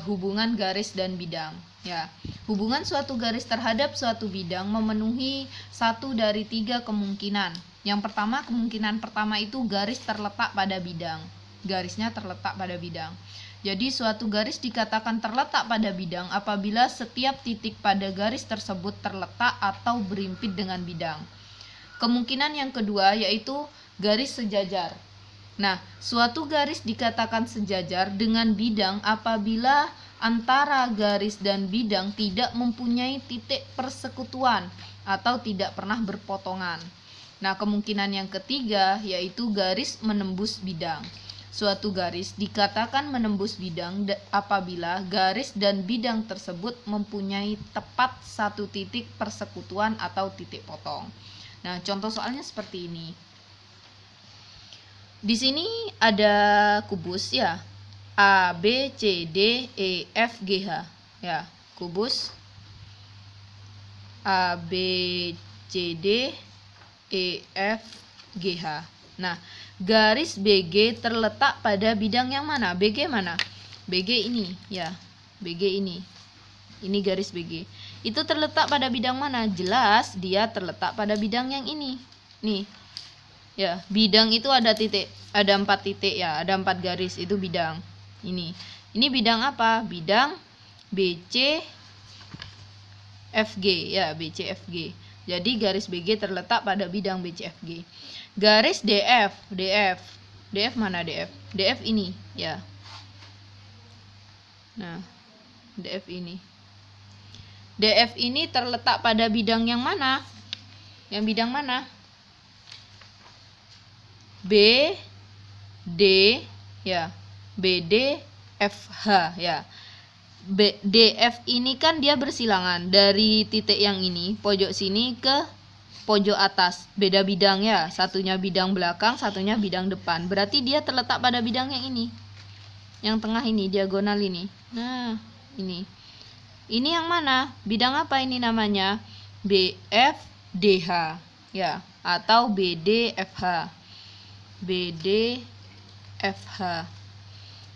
hubungan garis dan bidang. Ya, hubungan suatu garis terhadap suatu bidang memenuhi satu dari tiga kemungkinan. Yang pertama, kemungkinan pertama itu garis terletak pada bidang. Garisnya terletak pada bidang. Jadi suatu garis dikatakan terletak pada bidang apabila setiap titik pada garis tersebut terletak atau berimpit dengan bidang. Kemungkinan yang kedua yaitu garis sejajar. Nah, suatu garis dikatakan sejajar dengan bidang apabila antara garis dan bidang tidak mempunyai titik persekutuan atau tidak pernah berpotongan. Nah, kemungkinan yang ketiga yaitu garis menembus bidang. Suatu garis dikatakan menembus bidang apabila garis dan bidang tersebut mempunyai tepat satu titik persekutuan atau titik potong. Nah, contoh soalnya seperti ini. Di sini ada kubus ya. A, B, C, D, E, F, G, H. Ya, kubus A, B, C, D, E, F, G, H. Nah, garis BG terletak pada bidang yang mana? BG mana? BG ini, ya. BG ini. Ini garis BG. Itu terletak pada bidang mana? Jelas dia terletak pada bidang yang ini. Nih. Ya, bidang itu ada titik, ada 4 titik ya, ada 4 garis, itu bidang. Ini bidang apa? Bidang BC FG ya, BC FG. Jadi garis BG terletak pada bidang BC FG. Garis DF mana DF? DF ini ya. Nah, DF ini. DF ini terletak pada bidang yang mana? Yang bidang mana? B, D, ya. BD, FH, ya. DF ini kan dia bersilangan dari titik yang ini, pojok sini ke pojok atas. Beda bidang ya. Satunya bidang belakang, satunya bidang depan. Berarti dia terletak pada bidang yang ini. Yang tengah ini, diagonal ini. Nah, ini. Ini yang mana? Bidang apa ini namanya? BFDH ya, atau BDFH. BDFH.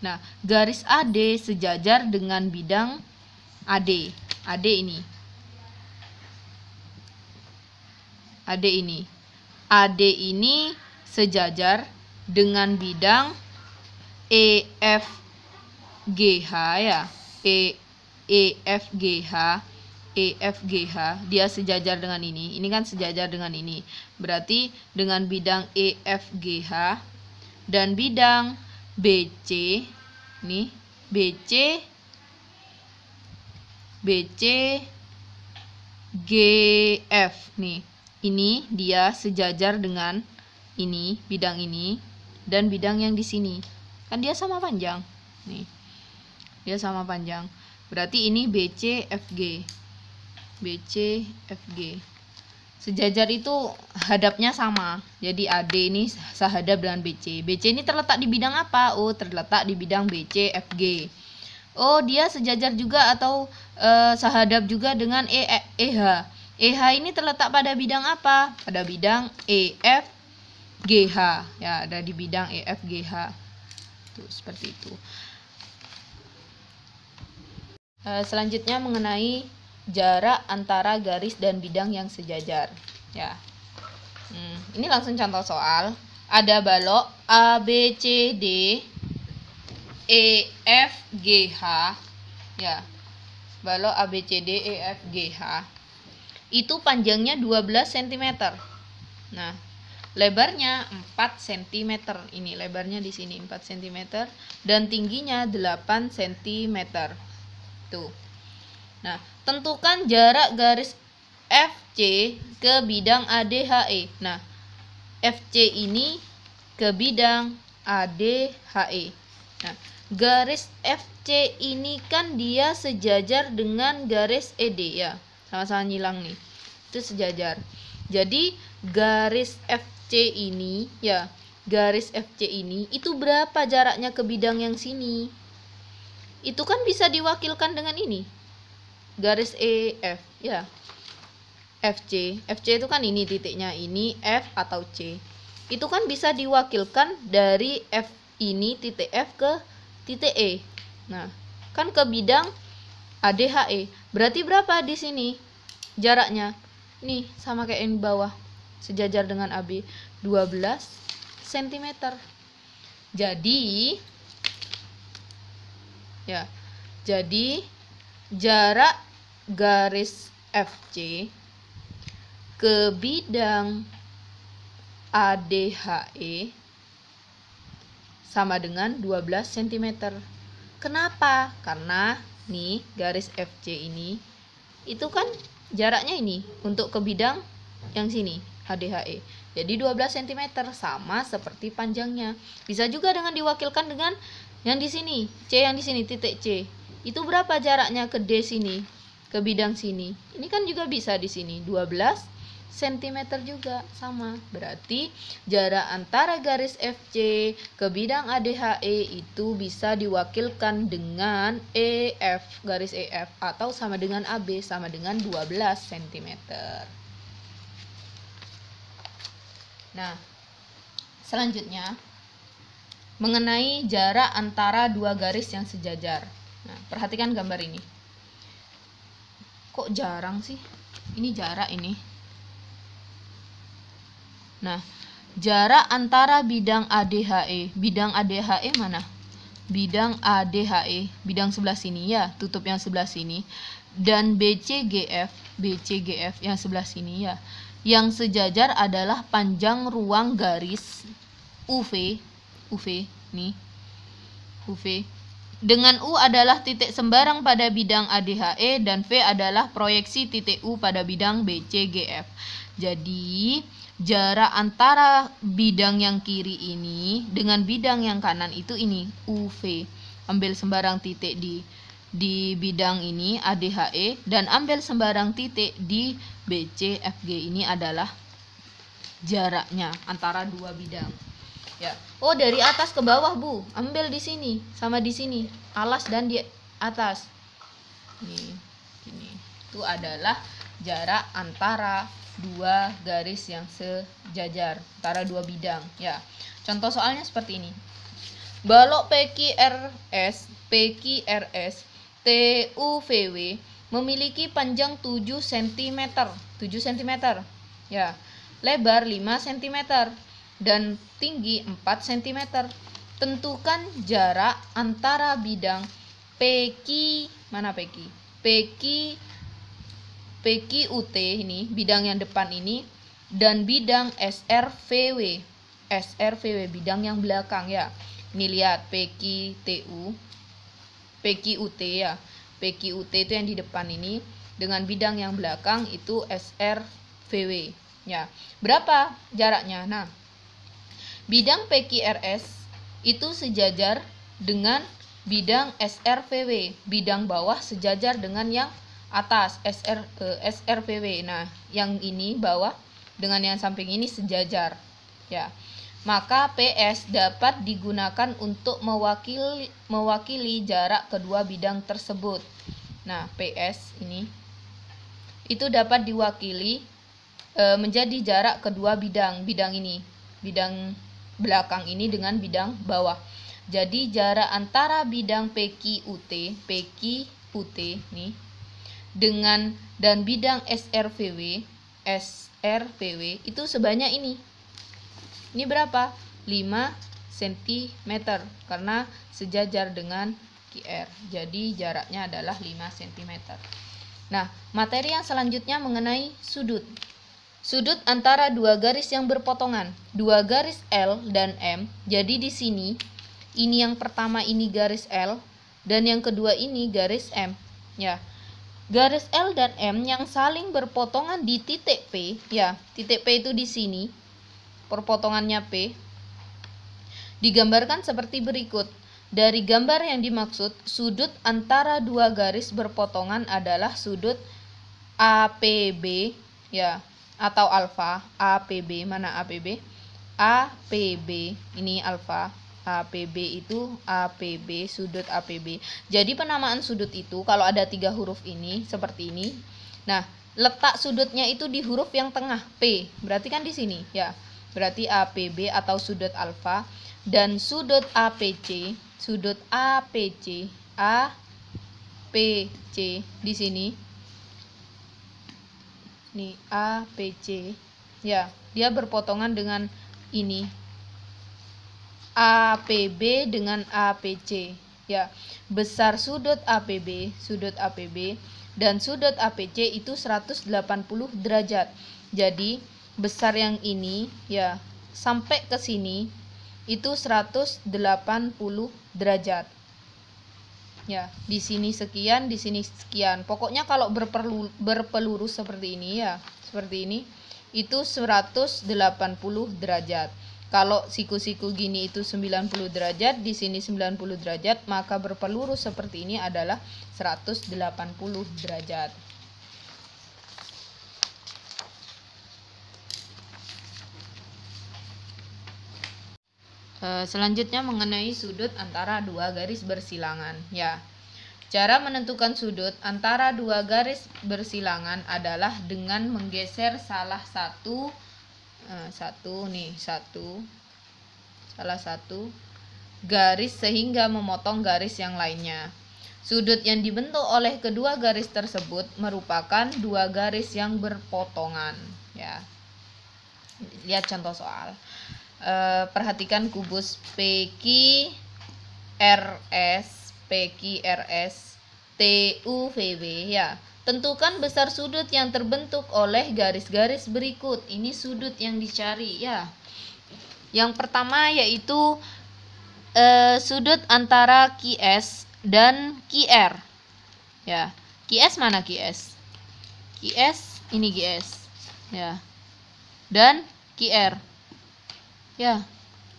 Nah, garis AD sejajar dengan bidang AD. AD ini. AD ini. AD ini sejajar dengan bidang EFGH ya. EFGH, dia sejajar dengan ini. Ini kan sejajar dengan ini. Berarti dengan bidang EFGH dan bidang BC, nih GF nih. Ini dia sejajar dengan ini, bidang ini dan bidang yang di sini. Kan dia sama panjang. Nih. Dia sama panjang. Berarti ini BCFG. BCFG. Sejajar itu hadapnya sama. Jadi AD ini sehadap dengan BC. BC ini terletak di bidang apa? Oh, terletak di bidang BCFG. Oh, dia sejajar juga atau sehadap juga dengan EH. EH ini terletak pada bidang apa? Pada bidang EFGH. Ya, ada di bidang EFGH. Tuh, seperti itu. Selanjutnya mengenai jarak antara garis dan bidang yang sejajar ya. Ini langsung contoh soal. Ada balok ABCD EFGH ya. Balok ABCD EFGH itu panjangnya 12 cm. Nah, lebarnya 4 cm. Ini lebarnya di sini 4 cm dan tingginya 8 cm. Tuh. Nah, tentukan jarak garis FC ke bidang ADHE. Nah, FC ini ke bidang ADHE. Nah, garis FC ini kan dia sejajar dengan garis ED ya. Sama-sama nyilang nih. Itu sejajar. Jadi, garis FC ini ya, garis FC ini itu berapa jaraknya ke bidang yang sini? Itu kan bisa diwakilkan dengan ini. Garis EF ya. FC itu kan ini titiknya, ini F atau C. Itu kan bisa diwakilkan dari F ini titik F ke titik E. Nah, kan ke bidang ADHE. Berarti berapa di sini jaraknya? Nih, sama kayak yang di bawah. Sejajar dengan AB 12 cm. Jadi jarak garis FC ke bidang ADHE sama dengan 12 cm. Kenapa? Karena nih garis FC ini itu kan jaraknya ini untuk ke bidang yang sini ADHE. Jadi 12 cm sama seperti panjangnya. Bisa juga dengan diwakilkan dengan yang di sini, C yang di sini, titik C. Itu berapa jaraknya ke D sini, ke bidang sini? Ini kan juga bisa di sini, 12 cm juga, sama. Berarti jarak antara garis FC ke bidang ADHE itu bisa diwakilkan dengan EF, garis EF, atau sama dengan AB, sama dengan 12 cm. Nah, selanjutnya mengenai jarak antara dua garis yang sejajar. Nah, perhatikan gambar ini. Kok jarang sih? Ini jarak ini. Nah, jarak antara bidang ADHE. Bidang ADHE mana? Bidang ADHE, bidang sebelah sini ya, tutup yang sebelah sini. Dan BCGF, BCGF yang sebelah sini ya. Yang sejajar adalah panjang ruang garis UV, nih, UV. Dengan U adalah titik sembarang pada bidang ADHE dan V adalah proyeksi titik U pada bidang BCGF. Jadi, jarak antara bidang yang kiri ini dengan bidang yang kanan itu ini, UV. Ambil sembarang titik di bidang ini ADHE dan ambil sembarang titik di BCFG, ini adalah jaraknya antara dua bidang. Ya. Oh, dari atas ke bawah, Bu. Ambil di sini sama di sini, alas dan di atas. Nih, gini. Itu adalah jarak antara dua garis yang sejajar, antara dua bidang, ya. Contoh soalnya seperti ini. Balok PQRS TUVW memiliki panjang 7 cm, 7 cm. Ya. Lebar 5 cm dan tinggi 4 cm. Tentukan jarak antara bidang PQUT ini, bidang yang depan ini, dan bidang SRVW, bidang yang belakang ya. Ini lihat PQUT ya. PQUT itu yang di depan ini dengan bidang yang belakang itu SRVW ya. Berapa jaraknya? Nah, bidang PQRS itu sejajar dengan bidang SRVW, bidang bawah sejajar dengan yang atas SRVW. Nah, yang ini bawah dengan yang samping ini sejajar ya. Maka PS dapat digunakan untuk mewakili jarak kedua bidang tersebut. Nah, PS ini itu dapat diwakili menjadi jarak kedua bidang ini, bidang belakang ini dengan bidang bawah. Jadi jarak antara bidang PQUT nih dengan dan bidang SRVW itu sebanyak ini. Ini berapa? 5 cm karena sejajar dengan QR. Jadi jaraknya adalah 5 cm. Nah, materi yang selanjutnya mengenai sudut. Sudut antara dua garis yang berpotongan, dua garis L dan M. Jadi di sini, ini yang pertama ini garis L dan yang kedua ini garis M. Ya, garis L dan M yang saling berpotongan di titik P. Ya, titik P itu di sini. Perpotongannya P. Digambarkan seperti berikut. Dari gambar yang dimaksud, sudut antara dua garis berpotongan adalah sudut APB ya, atau alfa. APB, mana APB? APB, ini alfa. APB itu APB, sudut APB. Jadi penamaan sudut itu kalau ada 3 huruf ini seperti ini. Nah, letak sudutnya itu di huruf yang tengah P. Berarti kan di sini ya. Berarti APB atau sudut alfa, dan sudut APC di sini. Nih APC ya, dia berpotongan dengan ini APB dengan APC ya. Besar sudut APB dan sudut APC itu 180 derajat. Jadi besar yang ini ya sampai ke sini itu 180 derajat. Ya, di sini sekian, di sini sekian. Pokoknya kalau berpelurus seperti ini ya, seperti ini, itu 180 derajat. Kalau siku-siku gini itu 90 derajat, di sini 90 derajat, maka berpelurus seperti ini adalah 180 derajat. Selanjutnya mengenai sudut antara dua garis bersilangan. Ya, cara menentukan sudut antara dua garis bersilangan adalah dengan menggeser salah satu garis sehingga memotong garis yang lainnya. Sudut yang dibentuk oleh kedua garis tersebut merupakan dua garis yang berpotongan. Ya, lihat contoh soal. Perhatikan kubus PQRS TUVB. Ya, tentukan besar sudut yang terbentuk oleh garis-garis berikut. Ini sudut yang dicari ya. Yang pertama yaitu sudut antara QS dan QR. Ya, QS mana QS? QS ini QS. Ya. Dan QR. Ya.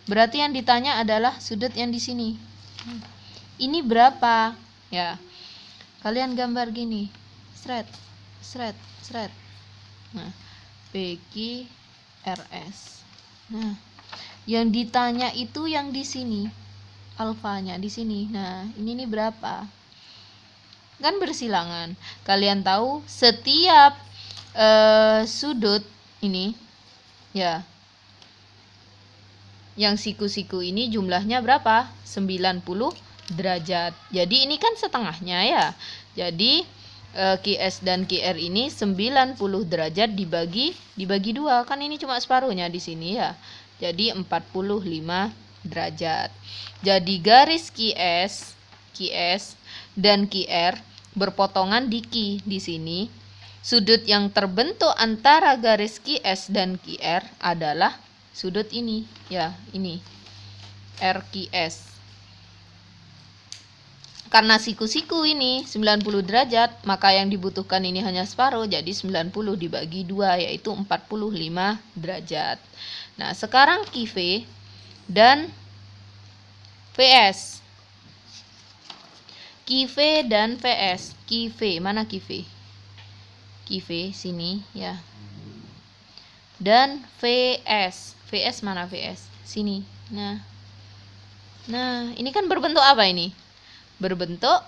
Berarti yang ditanya adalah sudut yang di sini. Ini berapa? Ya. Kalian gambar gini. Sret. Nah, PQRS. Nah, yang ditanya itu yang di sini. Alfanya di sini. Nah, ini nih berapa? Kan bersilangan. Kalian tahu setiap sudut ini ya. Yang siku-siku ini jumlahnya berapa? 90 derajat. Jadi ini kan setengahnya ya. Jadi QS dan QR ini 90 derajat dibagi 2. Kan ini cuma separuhnya di sini ya. Jadi 45 derajat. Jadi garis QS dan QR berpotongan di sini. Sudut yang terbentuk antara garis QS dan QR adalah sudut ini ya, ini RQS. Karena siku-siku ini 90 derajat, maka yang dibutuhkan ini hanya separuh, jadi 90 dibagi 2 yaitu 45 derajat. Nah, sekarang QV dan VS. QV dan VS. QV, mana QV? QV sini ya. Dan VS. VS mana VS? Sini. Nah, ini kan berbentuk apa ini? Berbentuk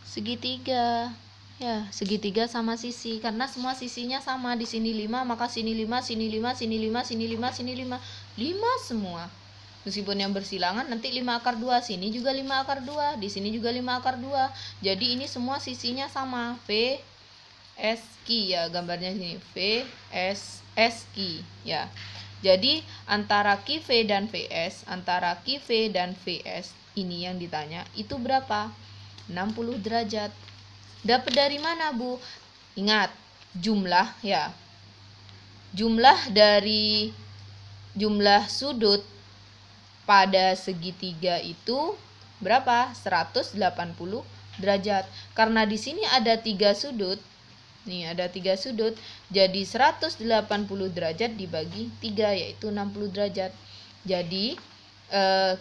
segitiga. Ya, segitiga sama sisi, karena semua sisinya sama. Di sini 5, maka sini 5, sini 5, sini 5, sini 5, sini 5. 5 semua. Meskipun yang bersilangan nanti 5 akar 2, sini juga 5 akar 2, di sini juga 5 akar 2. Jadi ini semua sisinya sama. VSQ ya, gambarnya sini. VSQ ya. Jadi antara QV dan VS, ini yang ditanya itu berapa? 60 derajat. Dapat dari mana, Bu? Ingat, jumlah ya. Jumlah dari jumlah sudut pada segitiga itu berapa? 180 derajat. Karena di sini ada 3 sudut. Nih, ada 3 sudut. Jadi 180 derajat dibagi 3 yaitu 60 derajat. Jadi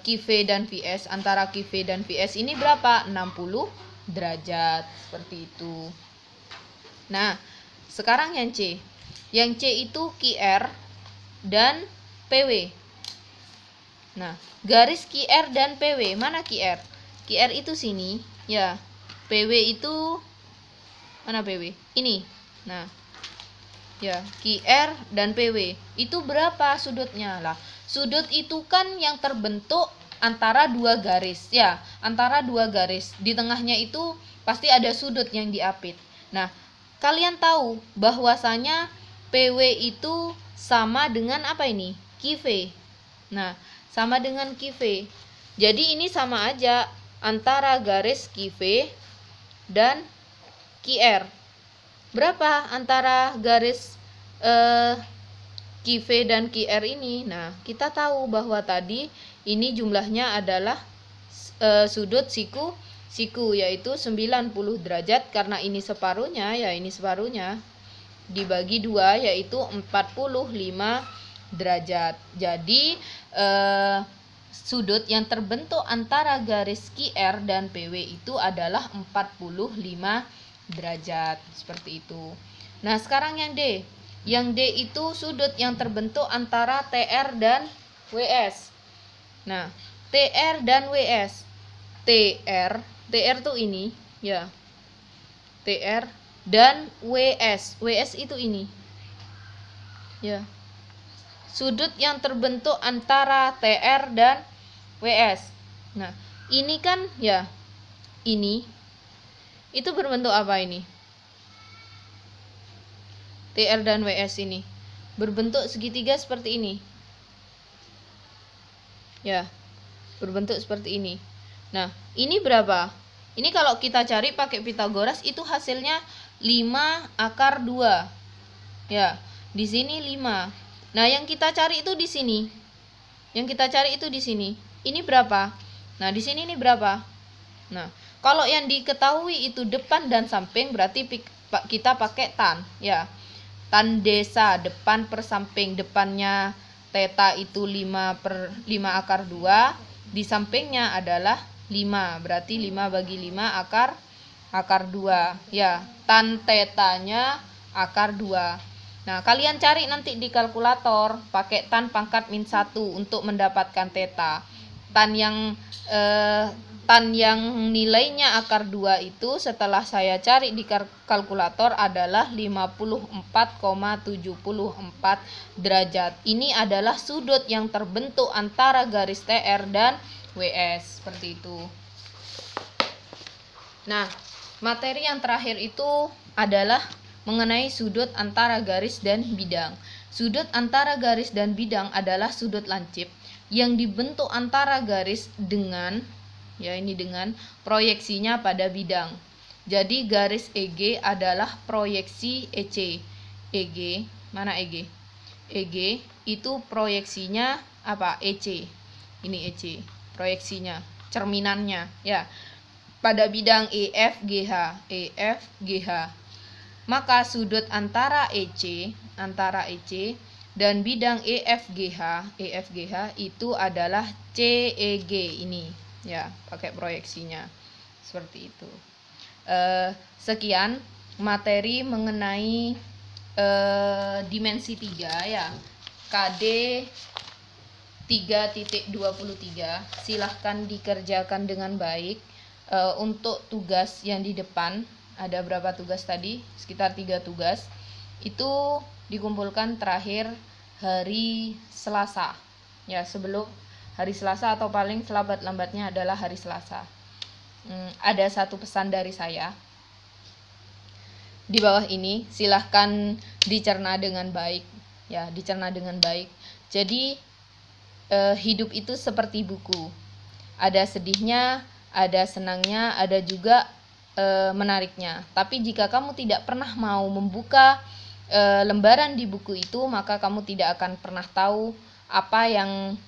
QV dan VS, antara QV dan VS ini berapa? 60 derajat. Seperti itu. Nah, sekarang yang C. Yang C itu QR dan PW. Nah, garis QR dan PW, mana QR? QR itu sini, ya. PW itu mana PW? Ini. Nah, ya, QR dan PW. Itu berapa sudutnya? Lah, sudut itu kan yang terbentuk antara 2 garis, ya. Antara 2 garis. Di tengahnya itu pasti ada sudut yang diapit. Nah, kalian tahu bahwasanya PW itu sama dengan apa ini? QV. Nah, sama dengan QV. Jadi ini sama aja antara garis QV dan QR. Berapa antara garis QV dan QR ini? Nah, kita tahu bahwa tadi ini jumlahnya adalah sudut siku yaitu 90 derajat, karena ini separuhnya ya, ini separuhnya dibagi 2 yaitu 45 derajat. Jadi sudut yang terbentuk antara garis QR dan PW itu adalah 45 derajat. Seperti itu. Nah, sekarang yang D. Yang D itu sudut yang terbentuk antara TR dan WS. Nah, TR dan WS. TR tuh ini, ya. TR dan WS. WS itu ini. Ya. Sudut yang terbentuk antara TR dan WS. Nah, ini kan ya. Ini itu berbentuk apa ini? TR dan WS ini berbentuk segitiga seperti ini. Ya, berbentuk seperti ini. Nah, ini berapa? Ini kalau kita cari pakai Pitagoras itu hasilnya 5 akar 2. Ya, di sini 5. Nah, yang kita cari itu di sini. Yang kita cari itu di sini. Ini berapa? Nah, di sini ini berapa? Nah, kalau yang diketahui itu depan dan samping berarti kita pakai tan, ya. Tan desa depan per samping. Depannya theta itu 5 akar 2, di sampingnya adalah 5, berarti 5 bagi 5 akar 2, ya. Tan tetanya akar 2. Nah, kalian cari nanti di kalkulator pakai tan pangkat min 1 untuk mendapatkan theta. Tan yang nilainya akar 2 itu setelah saya cari di kalkulator adalah 54,74 derajat. Ini adalah sudut yang terbentuk antara garis TR dan WS, seperti itu. Nah, materi yang terakhir itu adalah mengenai sudut antara garis dan bidang. Sudut antara garis dan bidang adalah sudut lancip yang dibentuk antara garis dengan, ya ini dengan proyeksinya pada bidang. Jadi garis EG adalah proyeksi EC. EG, mana EG? EG itu proyeksinya apa? EC. Ini EC, proyeksinya, cerminannya, ya. Pada bidang EFGH, EFGH. Maka sudut antara EC dan bidang EFGH itu adalah CEG ini, ya, pakai proyeksinya seperti itu. Sekian materi mengenai dimensi 3, ya, KD 3.23. Silahkan dikerjakan dengan baik. Untuk tugas yang di depan, ada berapa tugas tadi? Sekitar 3 tugas. Itu dikumpulkan terakhir hari Selasa, ya, sebelum hari Selasa atau paling selambat-lambatnya adalah hari Selasa. Ada satu pesan dari saya di bawah ini, silahkan dicerna dengan baik, ya, dicerna dengan baik. Jadi hidup itu seperti buku, ada sedihnya, ada senangnya, ada juga menariknya. Tapi jika kamu tidak pernah mau membuka lembaran di buku itu, maka kamu tidak akan pernah tahu apa yang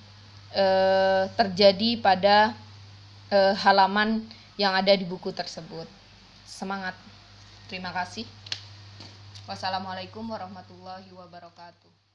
terjadi pada halaman yang ada di buku tersebut. Semangat. Terima kasih. Wassalamualaikum warahmatullahi wabarakatuh.